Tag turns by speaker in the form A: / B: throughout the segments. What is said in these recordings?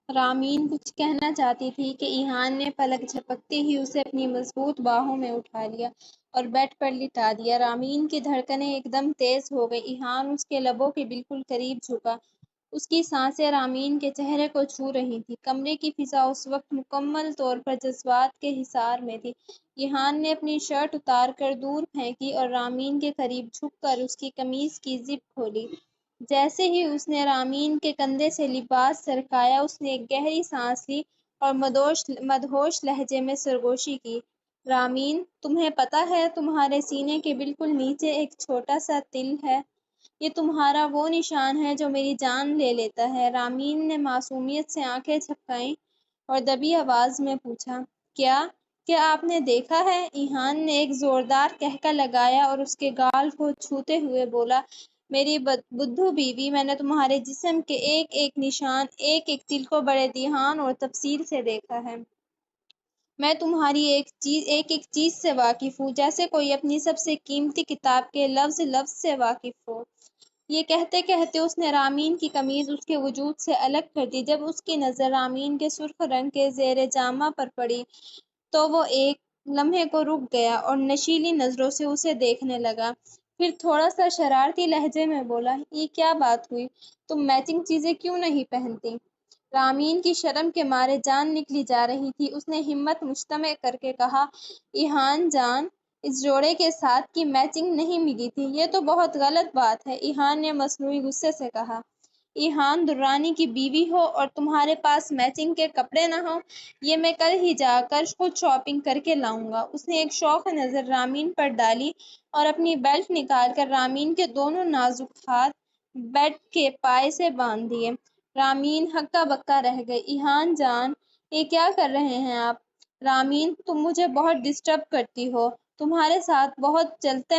A: Ramen کچھ کہنا چاہتی تھی کہ ایہان نے پلک جھپکتے ہی اسے اپنی مضبوط باہوں میں اٹھا لیا اور بیڈ پر لٹا دیا۔ رامین کی دھڑکنیں ایک دم تیز ہو گئیں۔ ایہان اس کے لبوں کے بالکل قریب جھکا۔ اس کی سانسیں رامین کے چہرے کو چھو رہی تھیں۔ کمرے کی فضا اس وقت مکمل طور پر جذبات کے حصار میں تھی۔ ایہان نے اپنی شرٹ اتار کر دور پھینکی اور رامین کے قریب جھک کر اس کی قمیض کی زپ کھولی۔ جیسے ہی اس نے رامین کے کندھے سے لباس سرکایا، اس نے ایک گہری سانس لی اور مدہوش لہجے میں سرگوشی کی۔ رامین، تمہیں پتہ ہے تمہارے سینے کے بالکل نیچے ایک چھوٹا سا تل ہے؟ یہ تمہارا وہ نشان ہے جو میری جان لے لیتا ہے۔ رامین نے معصومیت سے آنکھیں جھپکائیں اور دبی آواز میں پوچھا، کیا آپ نے دیکھا ہے؟ ایہان نے ایک زوردار قہقہ لگایا اور اس کے گال کو چھوتے ہوئے بولا، میری بدھو بیوی، میں نے تمہارے جسم کے ایک ایک نشان، ایک ایک تل کو بڑے دھیان اور تفصیل سے دیکھا ہے۔ میں تمہاری ایک ایک چیز سے واقف ہوں، جیسے کوئی اپنی سب سے قیمتی کتاب کے لفظ لفظ سے واقف ہو۔ یہ کہتے کہتے اس نے رامین کی قمیض اس کے وجود سے الگ کر دی۔ جب اس کی نظر رامین کے سرخ رنگ کے زیر جامہ پر پڑی تو وہ ایک لمحے کو رک گیا اور نشیلی نظروں سے اسے دیکھنے لگا۔ پھر تھوڑا سا شرارتی لہجے میں بولا، یہ کیا بات ہوئی؟ تم میچنگ چیزیں کیوں نہیں پہنتی؟ رامین کی شرم کے مارے جان نکلی جا رہی تھی۔ اس نے ہمت مجتمع کر کے کہا، ایہان جان، اس جوڑے کے ساتھ کی میچنگ نہیں ملی تھی۔ یہ تو بہت غلط بات ہے، ایہان نے مصنوعی غصے سے کہا۔ ایہان درانی کی بیوی ہو اور تمہارے پاس میچنگ کے کپڑے نہ ہوں؟ یہ میں کل ہی جا کر خود شاپنگ کر کے لاؤں گا۔ اس نے ایک شوخ نظر رامین پر ڈالی اور اپنی بیلٹ نکال کر رامین کے دونوں نازک ہاتھ بیڈ کے پائے سے باندھ دیے۔ رامین ہکا بکا رہ گئی۔ ایہان جان، یہ کیا کر رہے ہیں آپ؟ رامین، تم مجھے بہت ڈسٹرب کرتی ہو، تمہارے ساتھ بہت چلتے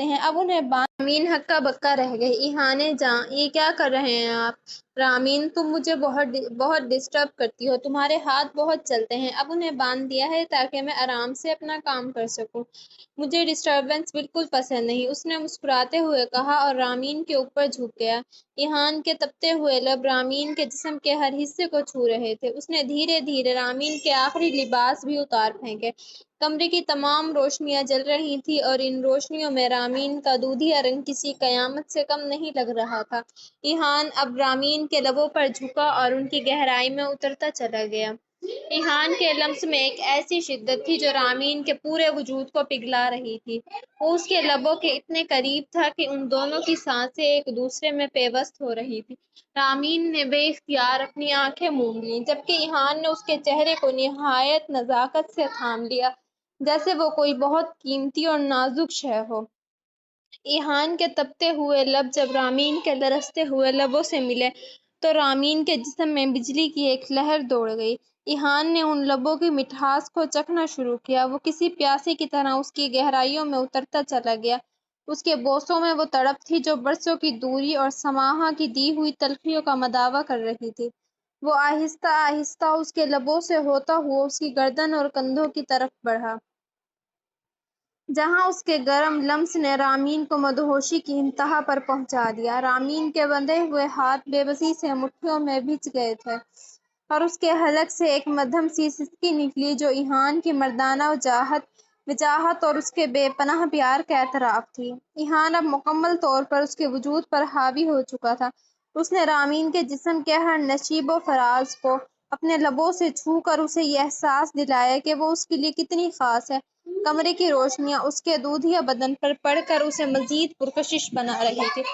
A: ہیں، اب انہیں باندھ۔ رامین ہکا بکا رہ گئی۔ ایہان جان، یہ کیا کر رہے ہیں آپ؟ رامین، تم مجھے بہت ڈسٹرب کرتی ہو، تمہارے ہاتھ بہت چلتے ہیں، اب انہیں باندھ دیا ہے تاکہ میں آرام سے اپنا کام کر سکوں۔ مجھے ڈسٹربنس بالکل پسند نہیں، اس نے مسکراتے ہوئے کہا اور رامین کے اوپر جھک گیا۔ ایہان کے تپتے ہوئے لب رامین کے جسم کے ہر حصے کو چھو رہے تھے۔ اس نے دھیرے دھیرے رامین کے آخری لباس بھی اتار پھینکے۔ کمرے کی تمام روشنیاں جل رہی تھیں اور ان روشنیوں میں رامین کا دودھیا رنگ کسی قیامت سے کم نہیں لگ رہا تھا۔ ایہان اب رامین کے لبوں پر جھکا اور ان کی گہرائی میں اترتا چلا گیا۔ ایہان کے لمس میں ایک ایسی شدت تھی جو رامین کے پورے وجود کو پگھلا رہی تھی۔ وہ اس کے لبوں کے اتنے قریب تھا کہ ان دونوں کی سانسیں ایک دوسرے میں پیوست ہو رہی تھیں۔ رامین نے بے اختیار اپنی آنکھیں موند لیں، جبکہ ایہان نے اس کے چہرے کو نہایت نزاکت سے تھام لیا، جیسے وہ کوئی بہت قیمتی اور نازک شے ہو۔ ایہان کے تپتے ہوئے لب جب رامین کے لرزتے ہوئے لبوں سے ملے تو رامین کے جسم میں بجلی کی ایک لہر دوڑ گئی۔ ایہان نے ان لبوں کی مٹھاس کو چکھنا شروع کیا۔ وہ کسی پیاسے کی طرح اس کی گہرائیوں میں اترتا چلا گیا۔ اس کے بوسوں میں وہ تڑپ تھی جو برسوں کی دوری اور سماحہ کی دی ہوئی تلخیوں کا مداوا کر رہی تھی۔ وہ آہستہ آہستہ اس کے لبوں سے ہوتا ہوا اس کی گردن اور کندھوں کی طرف بڑھا، جہاں اس کے گرم لمس نے رامین کو مدہوشی کی انتہا پر پہنچا دیا۔ رامین کے بندھے ہوئے ہاتھ بے بسی سے مٹھیوں میں بھنج گئے تھے اور اس کے حلق سے ایک مدھم سی سسکی نکلی جو ایہان کی مردانہ وجاہت اور اس کے بے پناہ پیار کا اعتراف تھی۔ ایہان اب مکمل طور پر اس کے وجود پر حاوی ہو چکا تھا۔ اس نے رامین کے جسم کے ہر نشیب و فراز کو اپنے لبوں سے چھو کر اسے یہ احساس دلایا کہ وہ اس کے لیے کتنی خاص ہے۔ کمرے کی روشنیاں اس کے دودھیا بدن پر پڑ کر اسے مزید پرکشش بنا رہی تھیں۔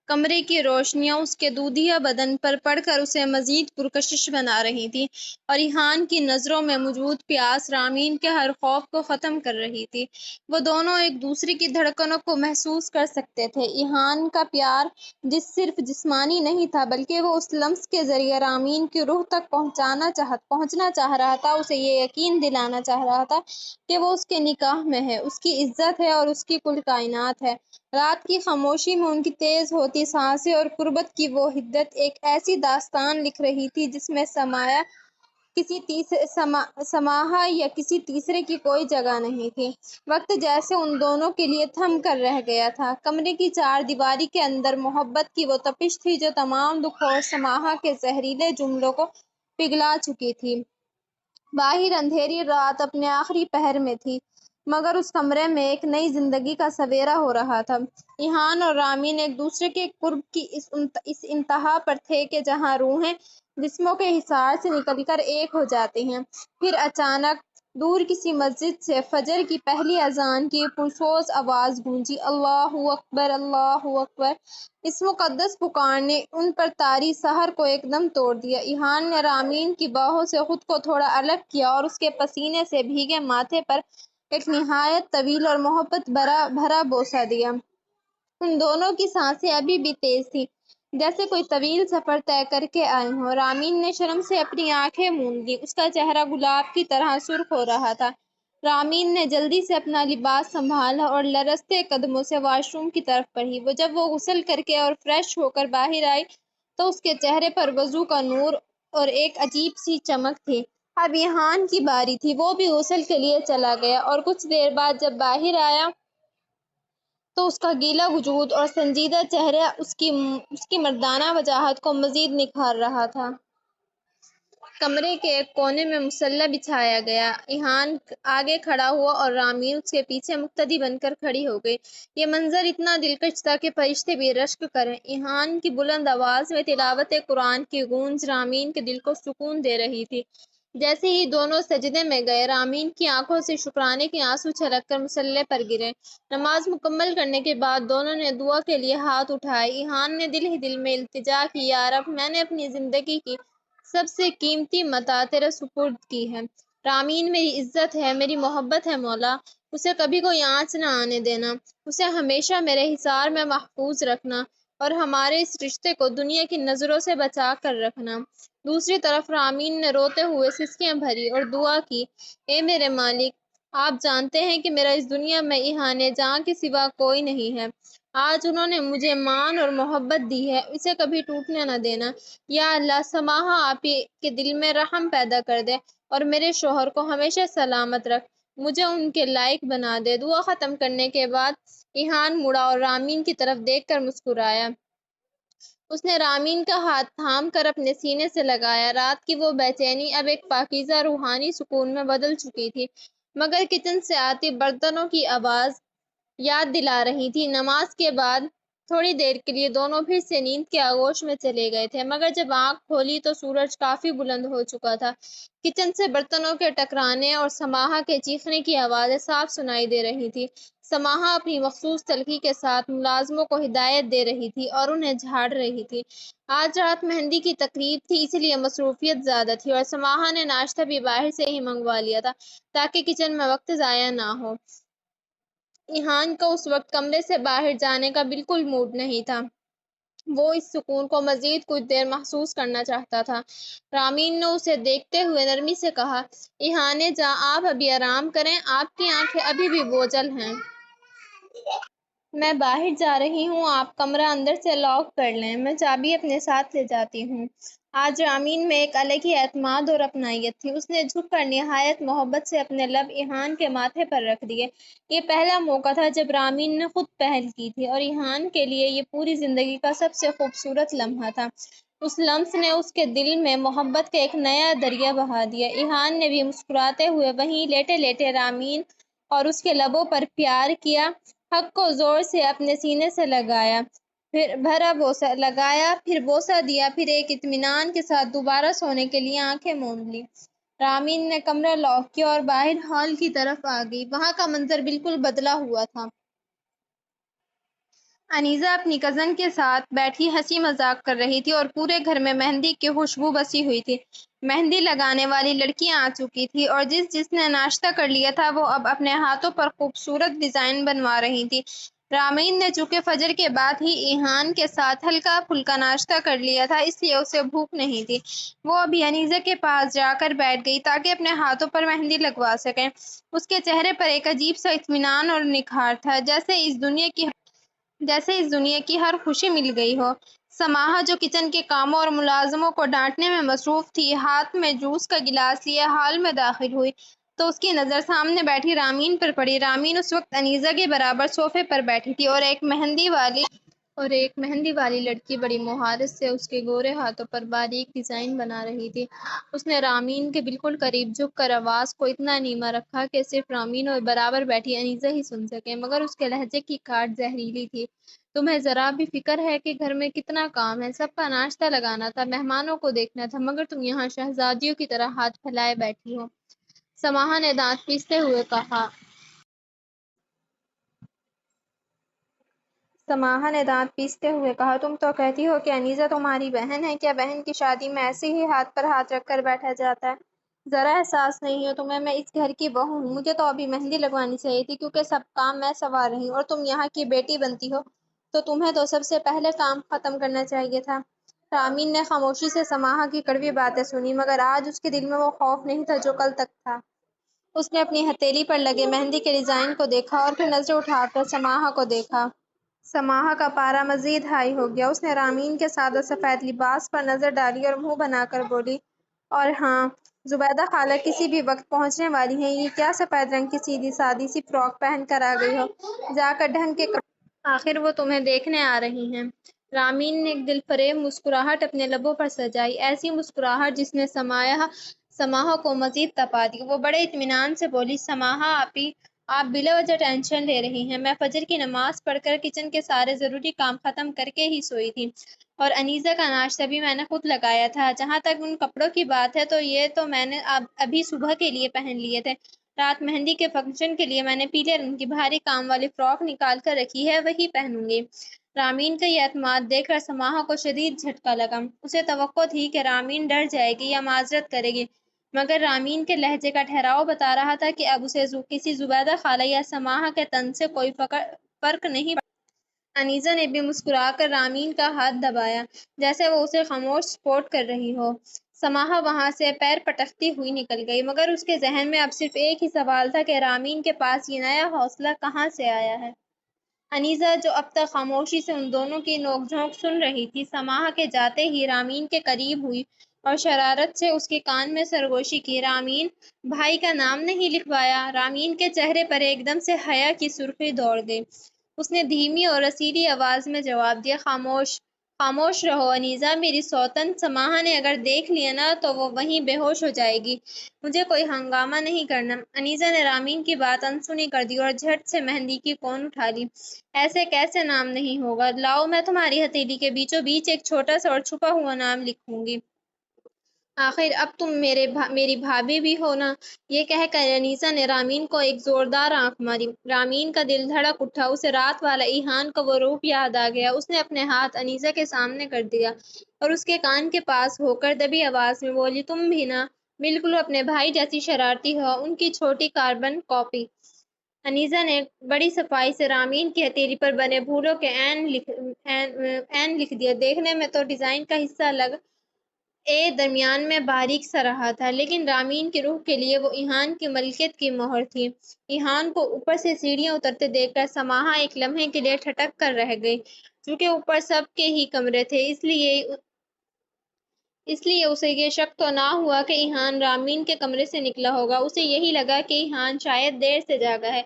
A: کمرے کی روشنیاں اس کے دودھیا بدن پر پڑ کر اسے مزید پرکشش بنا رہی تھیں اور ایہان کی نظروں میں موجود پیاس رامین کے ہر خوف کو ختم کر رہی تھی۔ وہ دونوں ایک دوسرے کی دھڑکنوں کو محسوس کر سکتے تھے۔ ایہان کا پیار صرف جسمانی نہیں تھا، بلکہ وہ اس لمس کے ذریعے رامین کی روح تک پہنچنا چاہ رہا تھا، اسے یہ یقین دلانا چاہ رہا تھا کہ وہ اس کے نکاح میں ہے، اس کی عزت ہے اور اس کی کل کائنات ہے۔ رات کی خاموشی میں ان کی تیز ہوتی سانسیں اور قربت کی وہ حدت ایک ایسی داستان لکھ رہی تھی جس میں کسی تیسرے سماحہ یا کسی تیسرے کی کوئی جگہ نہیں تھی۔ وقت جیسے ان دونوں کے لیے تھم کر رہ گیا تھا۔ کمرے کی چار دیواری کے اندر محبت کی وہ تپش تھی جو تمام دکھ اور سماحہ کے زہریلے جملوں کو پگھلا چکی تھی۔ باہر اندھیری رات اپنے آخری پہر میں تھی، مگر اس کمرے میں ایک نئی زندگی کا سویرا ہو رہا تھا۔ ایہان اور رامین ایک دوسرے کے قرب کی اس انتہا پر تھے کہ جہاں روحیں جسموں کے حصار سے نکل کر ایک ہو جاتی ہیں۔ پھر اچانک دور کسی مسجد سے فجر کی پہلی اذان کی پرسوز آواز گونجی، اللہ اکبر، اللہ اکبر۔ اس مقدس پکار نے ان پر طاری سحر کو ایک دم توڑ دیا۔ ایہان نے رامین کی باہوں سے خود کو تھوڑا الگ کیا اور اس کے پسینے سے بھیگے ماتھے پر ایک نہایت طویل اور محبت بھرا بوسہ دیا۔ ان دونوں کی سانسیں ابھی بھی تیز تھیں، جیسے کوئی طویل سفر طے کر کے آئے ہوں۔ رامین نے شرم سے اپنی آنکھیں موند لیں، اس کا چہرہ گلاب کی طرح سرخ ہو رہا تھا۔ رامین نے جلدی سے اپنا لباس سنبھالا اور لرزتے قدموں سے واش روم کی طرف بڑھی۔ جب وہ غسل کر کے اور فریش ہو کر باہر آئی تو اس کے چہرے پر وضو کا نور اور ایک عجیب سی چمک تھی۔ اب ایہان کی باری تھی، وہ بھی غسل کے لیے چلا گیا اور کچھ دیر بعد جب باہر آیا تو اس کا گیلا وجود اور سنجیدہ چہرہ اس کی مردانہ وجاہت کو مزید نکھار رہا تھا۔ کمرے کے ایک کونے میں مصلی بچھایا گیا۔ ایہان آگے کھڑا ہوا اور رامین اس کے پیچھے مقتدی بن کر کھڑی ہو گئی۔ یہ منظر اتنا دلکش تھا کہ فرشتے بھی رشک کریں۔ ایہان کی بلند آواز میں تلاوت قرآن کی گونج رامین کے دل کو سکون دے رہی تھی۔ جیسے ہی دونوں سجدے میں گئے، رامین کی آنکھوں سے شکرانے کے آنسو چھلک کر مصلی پر گرے۔ نماز مکمل کرنے کے بعد دونوں نے دعا کے لیے ہاتھ اٹھائے۔ ایہان نے دل ہی دل میں التجا کی، یا رب، میں نے اپنی زندگی کی سب سے قیمتی متاع تیرے سپرد کی ہے۔ رامین میری عزت ہے، میری محبت ہے مولا، اسے کبھی کوئی آنچ نہ آنے دینا، اسے ہمیشہ میرے حصار میں محفوظ رکھنا اور ہمارے اس رشتے کو دنیا کی نظروں سے بچا کر رکھنا۔ دوسری طرف رامین نے روتے ہوئے سسکیاں بھری اور دعا کی، اے میرے مالک، آپ جانتے ہیں کہ میرا اس دنیا میں ایہان جاں کے سوا کوئی نہیں ہے۔ آج انہوں نے مجھے مان اور محبت دی ہے، اسے کبھی ٹوٹنے نہ دینا۔ یا اللہ، سماحہ آپ ہی کے دل میں رحم پیدا کر دے اور میرے شوہر کو ہمیشہ سلامت رکھ، مجھے ان کے لائق بنا دے۔ دعا ختم کرنے کے بعد ایہان مڑا اور رامین کی طرف دیکھ کر مسکرایا۔ اس نے رامین کا ہاتھ تھام کر اپنے سینے سے لگایا۔ رات کی وہ بے چینی اب ایک پاکیزہ روحانی سکون میں بدل چکی تھی، مگر کچن سے آتی برتنوں کی آواز یاد دلا رہی تھی۔ نماز کے بعد تھوڑی دیر کے لیے دونوں پھر سے نیند کے آغوش میں چلے گئے تھے، مگر جب آنکھ کھولی تو سورج کافی بلند ہو چکا تھا۔ کچن سے برتنوں کے ٹکرانے اور سماحہ کے چیخنے کی آوازیں صاف سنائی دے رہی تھیں۔ سماحہ اپنی مخصوص تلخی کے ساتھ ملازموں کو ہدایت دے رہی تھی اور انہیں جھاڑ رہی تھی۔ آج رات مہندی کی تقریب تھی، اس لیے مصروفیت زیادہ تھی اور سماحہ نے ناشتہ بھی باہر سے ہی منگوا لیا تھا تاکہ کچن میں وقت ضائع نہ ہو۔ ایہان کو اس وقت کمرے سے باہر جانے کا بالکل موڈ نہیں تھا، وہ اس سکون کو مزید کچھ دیر محسوس کرنا چاہتا تھا۔ رامین نے اسے دیکھتے ہوئے نرمی سے کہا، ایہان جاں، آپ ابھی آرام کریں، آپ کی آنکھیں ابھی بھی بوجھل ہیں۔ میں باہر جا رہی ہوں، آپ کمرہ اندر سے لاک کر لیں، میں چابی اپنے ساتھ لے جاتی ہوں۔ آج رامین میں ایک الگ ہی اعتماد اور اپنائیت تھی۔ اس نے جھک کر نہایت محبت سے اپنے لب ایہان کے ماتھے پر رکھ دیے۔ یہ پہلا موقع تھا جب رامین نے خود پہل کی تھی اور ایہان کے لیے یہ پوری زندگی کا سب سے خوبصورت لمحہ تھا۔ اس لمس نے اس کے دل میں محبت کا ایک نیا دریا بہا دیا۔ ایہان نے بھی مسکراتے ہوئے وہیں لیٹے لیٹے رامین اور اس کے لبوں پر پیار کیا، حق کو زور سے اپنے سینے سے لگایا، پھر بوسہ دیا، پھر ایک اطمینان کے ساتھ دوبارہ سونے کے لیے آنکھیں موند لیں۔ رامین نے کمرہ لاک کیا اور باہر ہال کی طرف آ گئی۔ وہاں کا منظر بالکل بدلا ہوا تھا۔ انیزہ اپنی کزن کے ساتھ بیٹھی ہنسی مذاق کر رہی تھی اور پورے گھر میں مہندی کی خوشبو بسی ہوئی تھی۔ مہندی لگانے والی لڑکیاں آ چکی تھیں اور جس نے ناشتہ کر لیا تھا وہ اب اپنے ہاتھوں پر خوبصورت ڈیزائن بنوا رہی تھی۔ رامین نے چونکہ فجر کے بعد ہی ایہان کے ساتھ ہلکا پھلکا ناشتہ کر لیا تھا، اس لیے اسے بھوک نہیں تھی۔ وہ ابھی انیزہ کے پاس جا کر بیٹھ گئی تاکہ اپنے ہاتھوں پر مہندی لگوا سکے۔ اس کے چہرے پر ایک عجیب سا اطمینان اور نکھار تھا، جیسے اس دنیا کی جیسے اس دنیا کی ہر خوشی مل گئی ہو۔ سماحہ جو کچن کے کاموں اور ملازموں کو ڈانٹنے میں مصروف تھی، ہاتھ میں جوس کا گلاس لیے ہال میں داخل ہوئی تو اس کی نظر سامنے بیٹھی رامین پر پڑی۔ رامین اس وقت انیزہ کے برابر صوفے پر بیٹھی تھی اور ایک مہندی والی لڑکی بڑی مہارت سے اس کے گورے ہاتھوں پر باریک ڈیزائن بنا رہی تھی۔ اس نے رامین کے بالکل قریب جھک کر آواز کو اتنا نیما رکھا کہ صرف رامین اور برابر بیٹھی انیزہ ہی سن سکے، مگر اس کے لہجے کی کاٹ زہریلی تھی۔ تمہیں ذرا بھی فکر ہے کہ گھر میں کتنا کام ہے؟ سب کا ناشتہ لگانا تھا، مہمانوں کو دیکھنا تھا، مگر تم یہاں شہزادیوں کی طرح ہاتھ پھیلائے بیٹھی ہو۔ سماحہ نے دانت پیستے ہوئے کہا۔ تم تو کہتی ہو کہ انیزہ تمہاری بہن ہے، کیا بہن کی شادی میں ایسے ہی ہاتھ پر ہاتھ رکھ کر بیٹھا جاتا ہے؟ ذرا احساس نہیں ہے تمہیں؟ میں اس گھر کی بہو ہوں، مجھے تو ابھی مہندی لگوانی چاہیے تھی کیونکہ سب کام میں سنوار رہی ہوں، اور تم یہاں کی بیٹی بنتی ہو تو تمہیں تو سب سے پہلے کام ختم کرنا چاہیے تھا۔ رامین نے خاموشی سے سماحہ کی کڑوی باتیں سنی، مگر آج اس کے دل میں وہ خوف نہیں تھا جو کل تک تھا۔ اس نے اپنی ہتھیلی پر لگے مہندی کے ڈیزائن کو دیکھا اور پھر نظریں اٹھا کر سماحہ کو دیکھا۔ سماحہ کا پارا مزید ہائی ہو گیا۔ اس نے رامین کے سادہ سفید لباس پر نظر ڈالی اور منہ بنا کر بولی، اور ہاں، زبیدہ خالہ کسی بھی وقت پہنچنے والی ہیں۔ یہ کیا سفید رنگ کی سیدھی سادی سی فراک پہن کر آ گئی ہو؟ جا کر ڈھنگ کے کپڑے، آخر وہ تمہیں دیکھنے آ رہی ہیں۔ رامین نے ایک دل فریب مسکراہٹ اپنے لبوں پر سجائی، ایسی مسکراہٹ جس نے سماحہ کو مزید تپا دی۔ وہ بڑے اطمینان سے بولی، سماحہ آپی، آپ بلا وجہ ٹینشن لے رہی ہیں۔ میں فجر کی نماز پڑھ کر کچن کے سارے ضروری کام ختم کر کے ہی سوئی تھی، اور انیزہ کا ناشتہ بھی میں نے خود لگایا تھا۔ جہاں تک ان کپڑوں کی بات ہے تو یہ تو میں نے ابھی صبح کے لیے پہن لیے تھے۔ رات مہندی کے فنکشن کے لیے میں نے پیلے رنگ کی بھاری کام والی فراک نکال کر رکھی ہے، وہی پہنوں گی۔ رامین کا یہ اعتماد دیکھ کر سماحہ کو شدید جھٹکا لگا۔ اسے توقع تھی کہ رامین ڈر جائے گی یا معذرت کرے گی، مگر رامین کے لہجے کا ٹھہراؤ بتا رہا تھا کہ اب اسے کسی زبیدہ خالہ یا سماحہ کے تن سے کوئی فرق نہیں پڑتا۔ انیزہ نے بھی مسکرا کر رامین کا ہاتھ دبایا، جیسے وہ اسے خاموش سپورٹ کر رہی ہو۔ سماحہ وہاں سے پیر پٹکتی ہوئی نکل گئی، مگر اس کے ذہن میں اب صرف ایک ہی سوال تھا کہ رامین کے پاس یہ نیا حوصلہ کہاں سے آیا ہے؟ انیزہ، جو اب تک خاموشی سے ان دونوں کی نوک جھونک سن رہی تھی، سماحہ کے جاتے ہی رامین کے قریب ہوئی اور شرارت سے اس کے کان میں سرگوشی کی، رامین، بھائی کا نام نہیں لکھوایا؟ رامین کے چہرے پر ایک دم سے حیا کی سرخی دوڑ گئی۔ اس نے دھیمی اور رسیلی آواز میں جواب دیا، خاموش خاموش رہو انیزہ میری سوتن، سماحہ نے اگر دیکھ لیا نا تو وہ وہیں بے ہوش ہو جائے گی۔ مجھے کوئی ہنگامہ نہیں کرنا۔ انیزہ نے رامین کی بات انسنی کر دی اور جھٹ سے مہندی کی کون اٹھا لی۔ ایسے کیسے نام نہیں ہوگا؟ لاؤ، میں تمہاری ہتھیلی کے بیچوں بیچ ایک چھوٹا سا اور چھپا ہوا نام لکھوں گی۔ آخر اب تم میری بھابھی بھی ہو نا۔ یہ کہہ کر انیسہ نے رامین کو ایک زوردار آنکھ ماری۔ رامین کا دل دھڑک اٹھا، اسے رات والا ایحان کا وہ روپ یاد آ گیا۔ اس نے اپنے ہاتھ انیسہ کے سامنے کر دیا اور اس کے کان کے پاس ہو کر دبی آواز میں بولی، تم بھی نا بالکل اپنے بھائی جیسی شرارتی ہو، ان کی چھوٹی کاربن کاپی۔ انیسہ نے بڑی صفائی سے رامین کی ہتھیلی پر بنے پھولوں کے عین لکھ دیا۔ دیکھنے میں تو ڈیزائن کا حصہ درمیان میں باریک سا رہا تھا، لیکن رامین کی روح کے لیے وہ ایحان کی ملکیت کی مہر تھی۔ ایحان کو اوپر سے سیڑھیاں اترتے دیکھ کر سماحہ ایک لمحے کے لیے ٹھٹک کر رہ گئی۔ چونکہ اوپر سب کے ہی کمرے تھے، اس لیے اسے یہ شک تو نہ ہوا کہ ایحان رامین کے کمرے سے نکلا ہوگا۔ اسے یہی لگا کہ ایحان شاید دیر سے جاگا ہے۔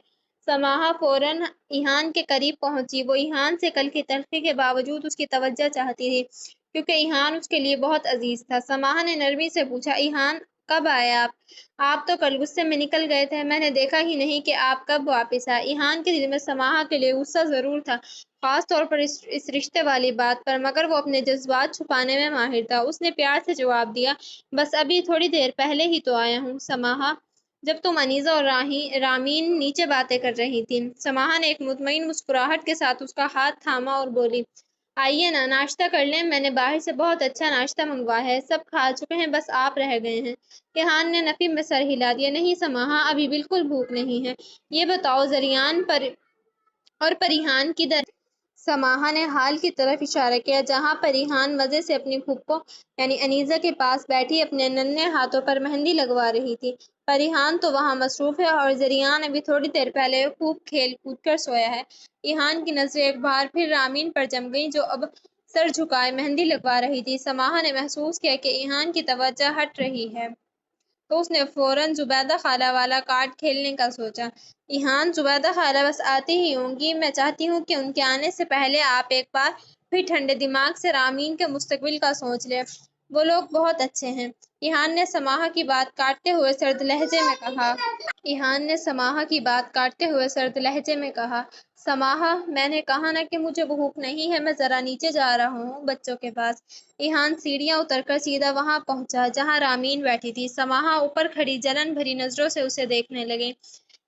A: سماحہ فوراً ایحان کے قریب پہنچی۔ وہ ایحان سے کل کی تلخی کے باوجود اس کی توجہ چاہتی تھی، کیونکہ ایحان اس کے لیے بہت عزیز تھا۔ سماحہ نے نرمی سے پوچھا، ایحان، کب آئے آپ؟ آپ تو کل غصے میں نکل گئے تھے، میں نے دیکھا ہی نہیں کہ آپ کب واپس آئے۔ ایحان کے دل میں سماحہ کے لیے غصہ ضرور تھا، خاص طور پر اس رشتے والی بات پر، مگر وہ اپنے جذبات چھپانے میں ماہر تھا۔ اس نے پیار سے جواب دیا، بس ابھی تھوڑی دیر پہلے ہی تو آیا ہوں۔ سماحہ، جب تم انیزہ اور رامین نیچے باتیں کر رہی تھیں۔ سماحہ نے ایک مطمئن مسکراہٹ کے ساتھ اس کا ہاتھ تھاما اور بولی، آئیے نا، ناشتہ کر لیں، میں نے باہر سے بہت اچھا ناشتہ منگوایا ہے، سب کھا چکے ہیں، بس آپ رہ گئے ہیں۔ ایحان نے نفی میں سر ہلا دیا، نہیں سماحہ، ابھی بالکل بھوک نہیں ہے۔ یہ بتاؤ، زریان پر ایحان کدھر ہے؟ سماحہ نے ہال کی طرف اشارہ کیا جہاں پر ریحان مزے سے اپنی پھپھو یعنی انیزہ کے پاس بیٹھی اپنے ننھے ہاتھوں پر مہندی لگوا رہی تھی۔ پر ریحان تو وہاں مصروف ہے اور زریان ابھی تھوڑی دیر پہلے خوب کھیل کود کر سویا ہے۔ ریحان کی نظریں ایک بار پھر رامین پر جم گئیں جو اب سر جھکائے مہندی لگوا رہی تھی۔ سماحہ نے محسوس کیا کہ ریحان کی توجہ ہٹ رہی ہے تو اس نے فوراً زبیدہ خالہ والا کارڈ کھیلنے کا سوچا۔ ریحان زبیدہ خالہ بس آتی ہی ہوں گی، میں چاہتی ہوں کہ ان کے آنے سے پہلے آپ ایک بار پھر ٹھنڈے دماغ سے رامین کے مستقبل کا سوچ لیں، وہ لوگ بہت اچھے ہیں۔ ریحان نے سماحہ کی بات کاٹتے ہوئے سرد لہجے میں کہا۔ ریحان نے سماحہ کی بات کاٹتے ہوئے سرد لہجے میں کہا، سماحہ میں نے کہا نا کہ مجھے بھوک نہیں ہے، میں ذرا نیچے جا رہا ہوں بچوں کے پاس۔ ریحان سیڑھیاں اتر کر سیدھا وہاں پہنچا جہاں رامین بیٹھی تھی۔ سماحہ اوپر کھڑی جلن بھری نظروں سے اسے دیکھنے لگیں۔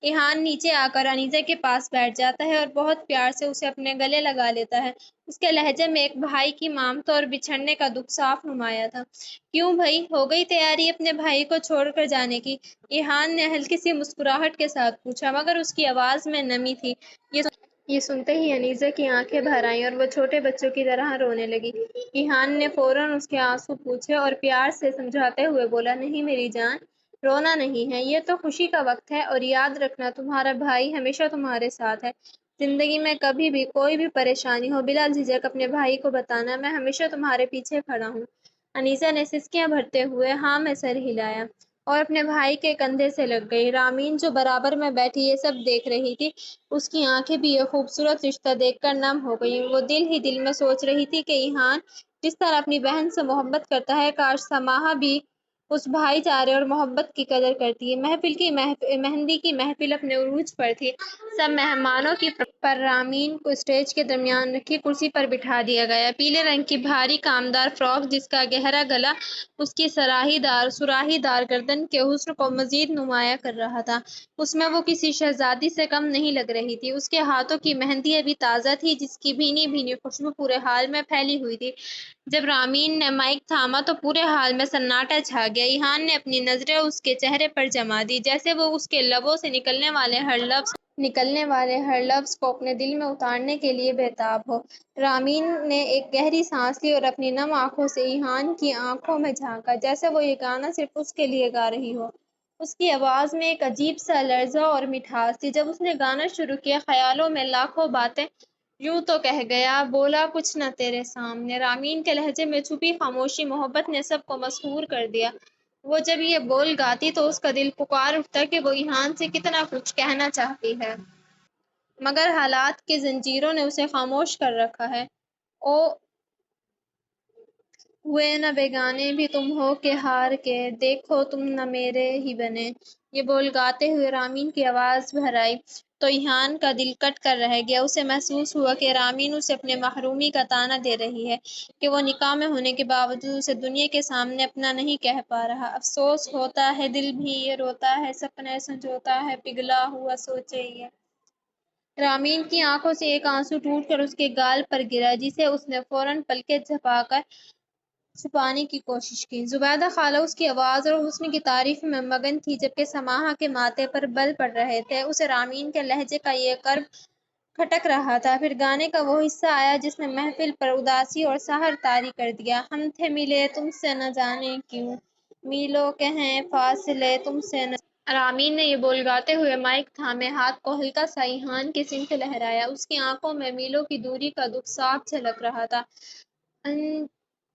A: ریحان نیچے آ کر انیزہ کے پاس بیٹھ جاتا ہے اور بہت پیار سے اسے اپنے گلے لگا لیتا ہے۔ اس کے لہجے میں ایک بھائی کی ممتا اور بچھڑنے کا دکھ صاف نمایاں تھا۔ کیوں بھائی، ہو گئی تیاری اپنے بھائی کو چھوڑ کر جانے کی؟ ریحان نے ہلکی سی مسکراہٹ کے ساتھ پوچھا مگر اس کی آواز میں نمی تھی۔ یہ سنتے ہی انیزہ کی آنکھیں بھر آئیں اور وہ چھوٹے بچوں کی طرح رونے لگی۔ ریحان نے فوراً اس کے آنسو پوچھے اور پیار سے سمجھاتے ہوئے بولا، نہیں میری جان، رونا نہیں ہے، یہ تو خوشی کا وقت ہے اور یاد رکھنا تمہارا بھائی ہمیشہ تمہارے ساتھ ہے۔ زندگی میں کبھی بھی کوئی بھی پریشانی ہو بلا جھجک اپنے بھائی کو بتانا، میں ہمیشہ تمہارے پیچھے کھڑا ہوں۔ انیزہ نے سسکیاں بھرتے ہوئے ہاں میں سر ہلایا اور اپنے بھائی کے کندھے سے لگ گئی۔ رامین جو برابر میں بیٹھی یہ سب دیکھ رہی تھی، اس کی آنکھیں بھی یہ خوبصورت رشتہ دیکھ کر نم ہو گئیں۔ وہ دل ہی دل میں سوچ رہی تھی کہ ریحان جس طرح اپنی بہن سے محبت کرتا ہے، کاش سماحہ بھی اس بھائی چارے اور محبت کی قدر کرتی۔ مہندی کی محفل اپنے عروج پر تھی۔ سب مہمانوں کی پر رامین کو اسٹیج کے درمیان رکھی کرسی پر بٹھا دیا گیا۔ پیلے رنگ کی بھاری کامدار فراک جس کا گہرا گلا اس کی سراہی دار گردن کے حسن کو مزید نمایاں کر رہا تھا، اس میں وہ کسی شہزادی سے کم نہیں لگ رہی تھی۔ اس کے ہاتھوں کی مہندی ابھی تازہ تھی جس کی بھینی بھینی خوشبو پورے ہال میں پھیلی ہوئی تھی۔ جب رامین نے مائیک تھاما تو پورے ہال میں سناٹا چھا گیا۔ ریحان نے اپنی نظریں اس کے چہرے پر جما دیں جیسے وہ اس کے لبوں سے نکلنے والے ہر لفظ کو اپنے دل میں اتارنے کے لیے بےتاب ہو۔ رامین نے ایک گہری سانس لی اور اپنی نم آنکھوں سے ریحان کی آنکھوں میں جھانکا جیسے وہ یہ گانا صرف اس کے لیے گا رہی ہو۔ اس کی آواز میں ایک عجیب سا لرزہ اور مٹھاس تھی۔ جب اس نے گانا شروع کیا، خیالوں میں لاکھوں باتیں یوں تو کہہ گیا، بولا کچھ نہ تیرے سامنے۔ رامین کے لہجے میں چھپی خاموشی محبت نے سب کو مسحور کر دیا۔ وہ جب یہ بول گاتی تو اس کا دل پکار اٹھتا کہ وہ ریحان سے کتنا کچھ کہنا چاہتی ہے، مگر حالات کی زنجیروں نے اسے خاموش کر رکھا ہے۔ او ہوئے نہ بیگانے بھی تم ہو کے ہار کے، دیکھو تم نہ میرے ہی بنے۔ یہ بول گاتے ہوئے رامین کی آواز بھر آئی تو ریحان کا دل کٹ کر رہ گیا۔ اسے محسوس ہوا کہ رامین اسے اپنے محرومی کا طعنہ دے رہی ہے کہ وہ نکاح میں ہونے کے باوجود اسے دنیا کے سامنے اپنا نہیں کہہ پا رہا۔ افسوس ہوتا ہے دل بھی یہ روتا ہے، سپنے سنجوتا ہے پگھلا ہوا سوچے یہ۔ رامین کی آنکھوں سے ایک آنسو ٹوٹ کر اس کے گال پر گرا جسے اس نے فوراً پلکیں جھپا کر چھپانے کی کوشش کی۔ زبیدہ خالہ اس کی آواز اور حسن کی تعریف میں مگن تھی جبکہ سماحہ کے ماتھے پر بل پڑ رہے تھے۔ اسے رامین کے لہجے کا یہ کرب کھٹک رہا تھا۔ پھر گانے کا وہ حصہ آیا جس نے محفل پر اداسی اور سحر طاری کر دیا۔ ہم تھے ملے تم سے نہ جانے کیوں، میلوں کے ہیں فاصلے تم سے نہ۔ رامین نے یہ بول گاتے ہوئے مائیک تھامے ہاتھ کو ہلکا سا ریحان کی سمت لہرایا۔ اس کی آنکھوں میں میلوں کی دوری کا دکھ صاف جھلک رہا تھا۔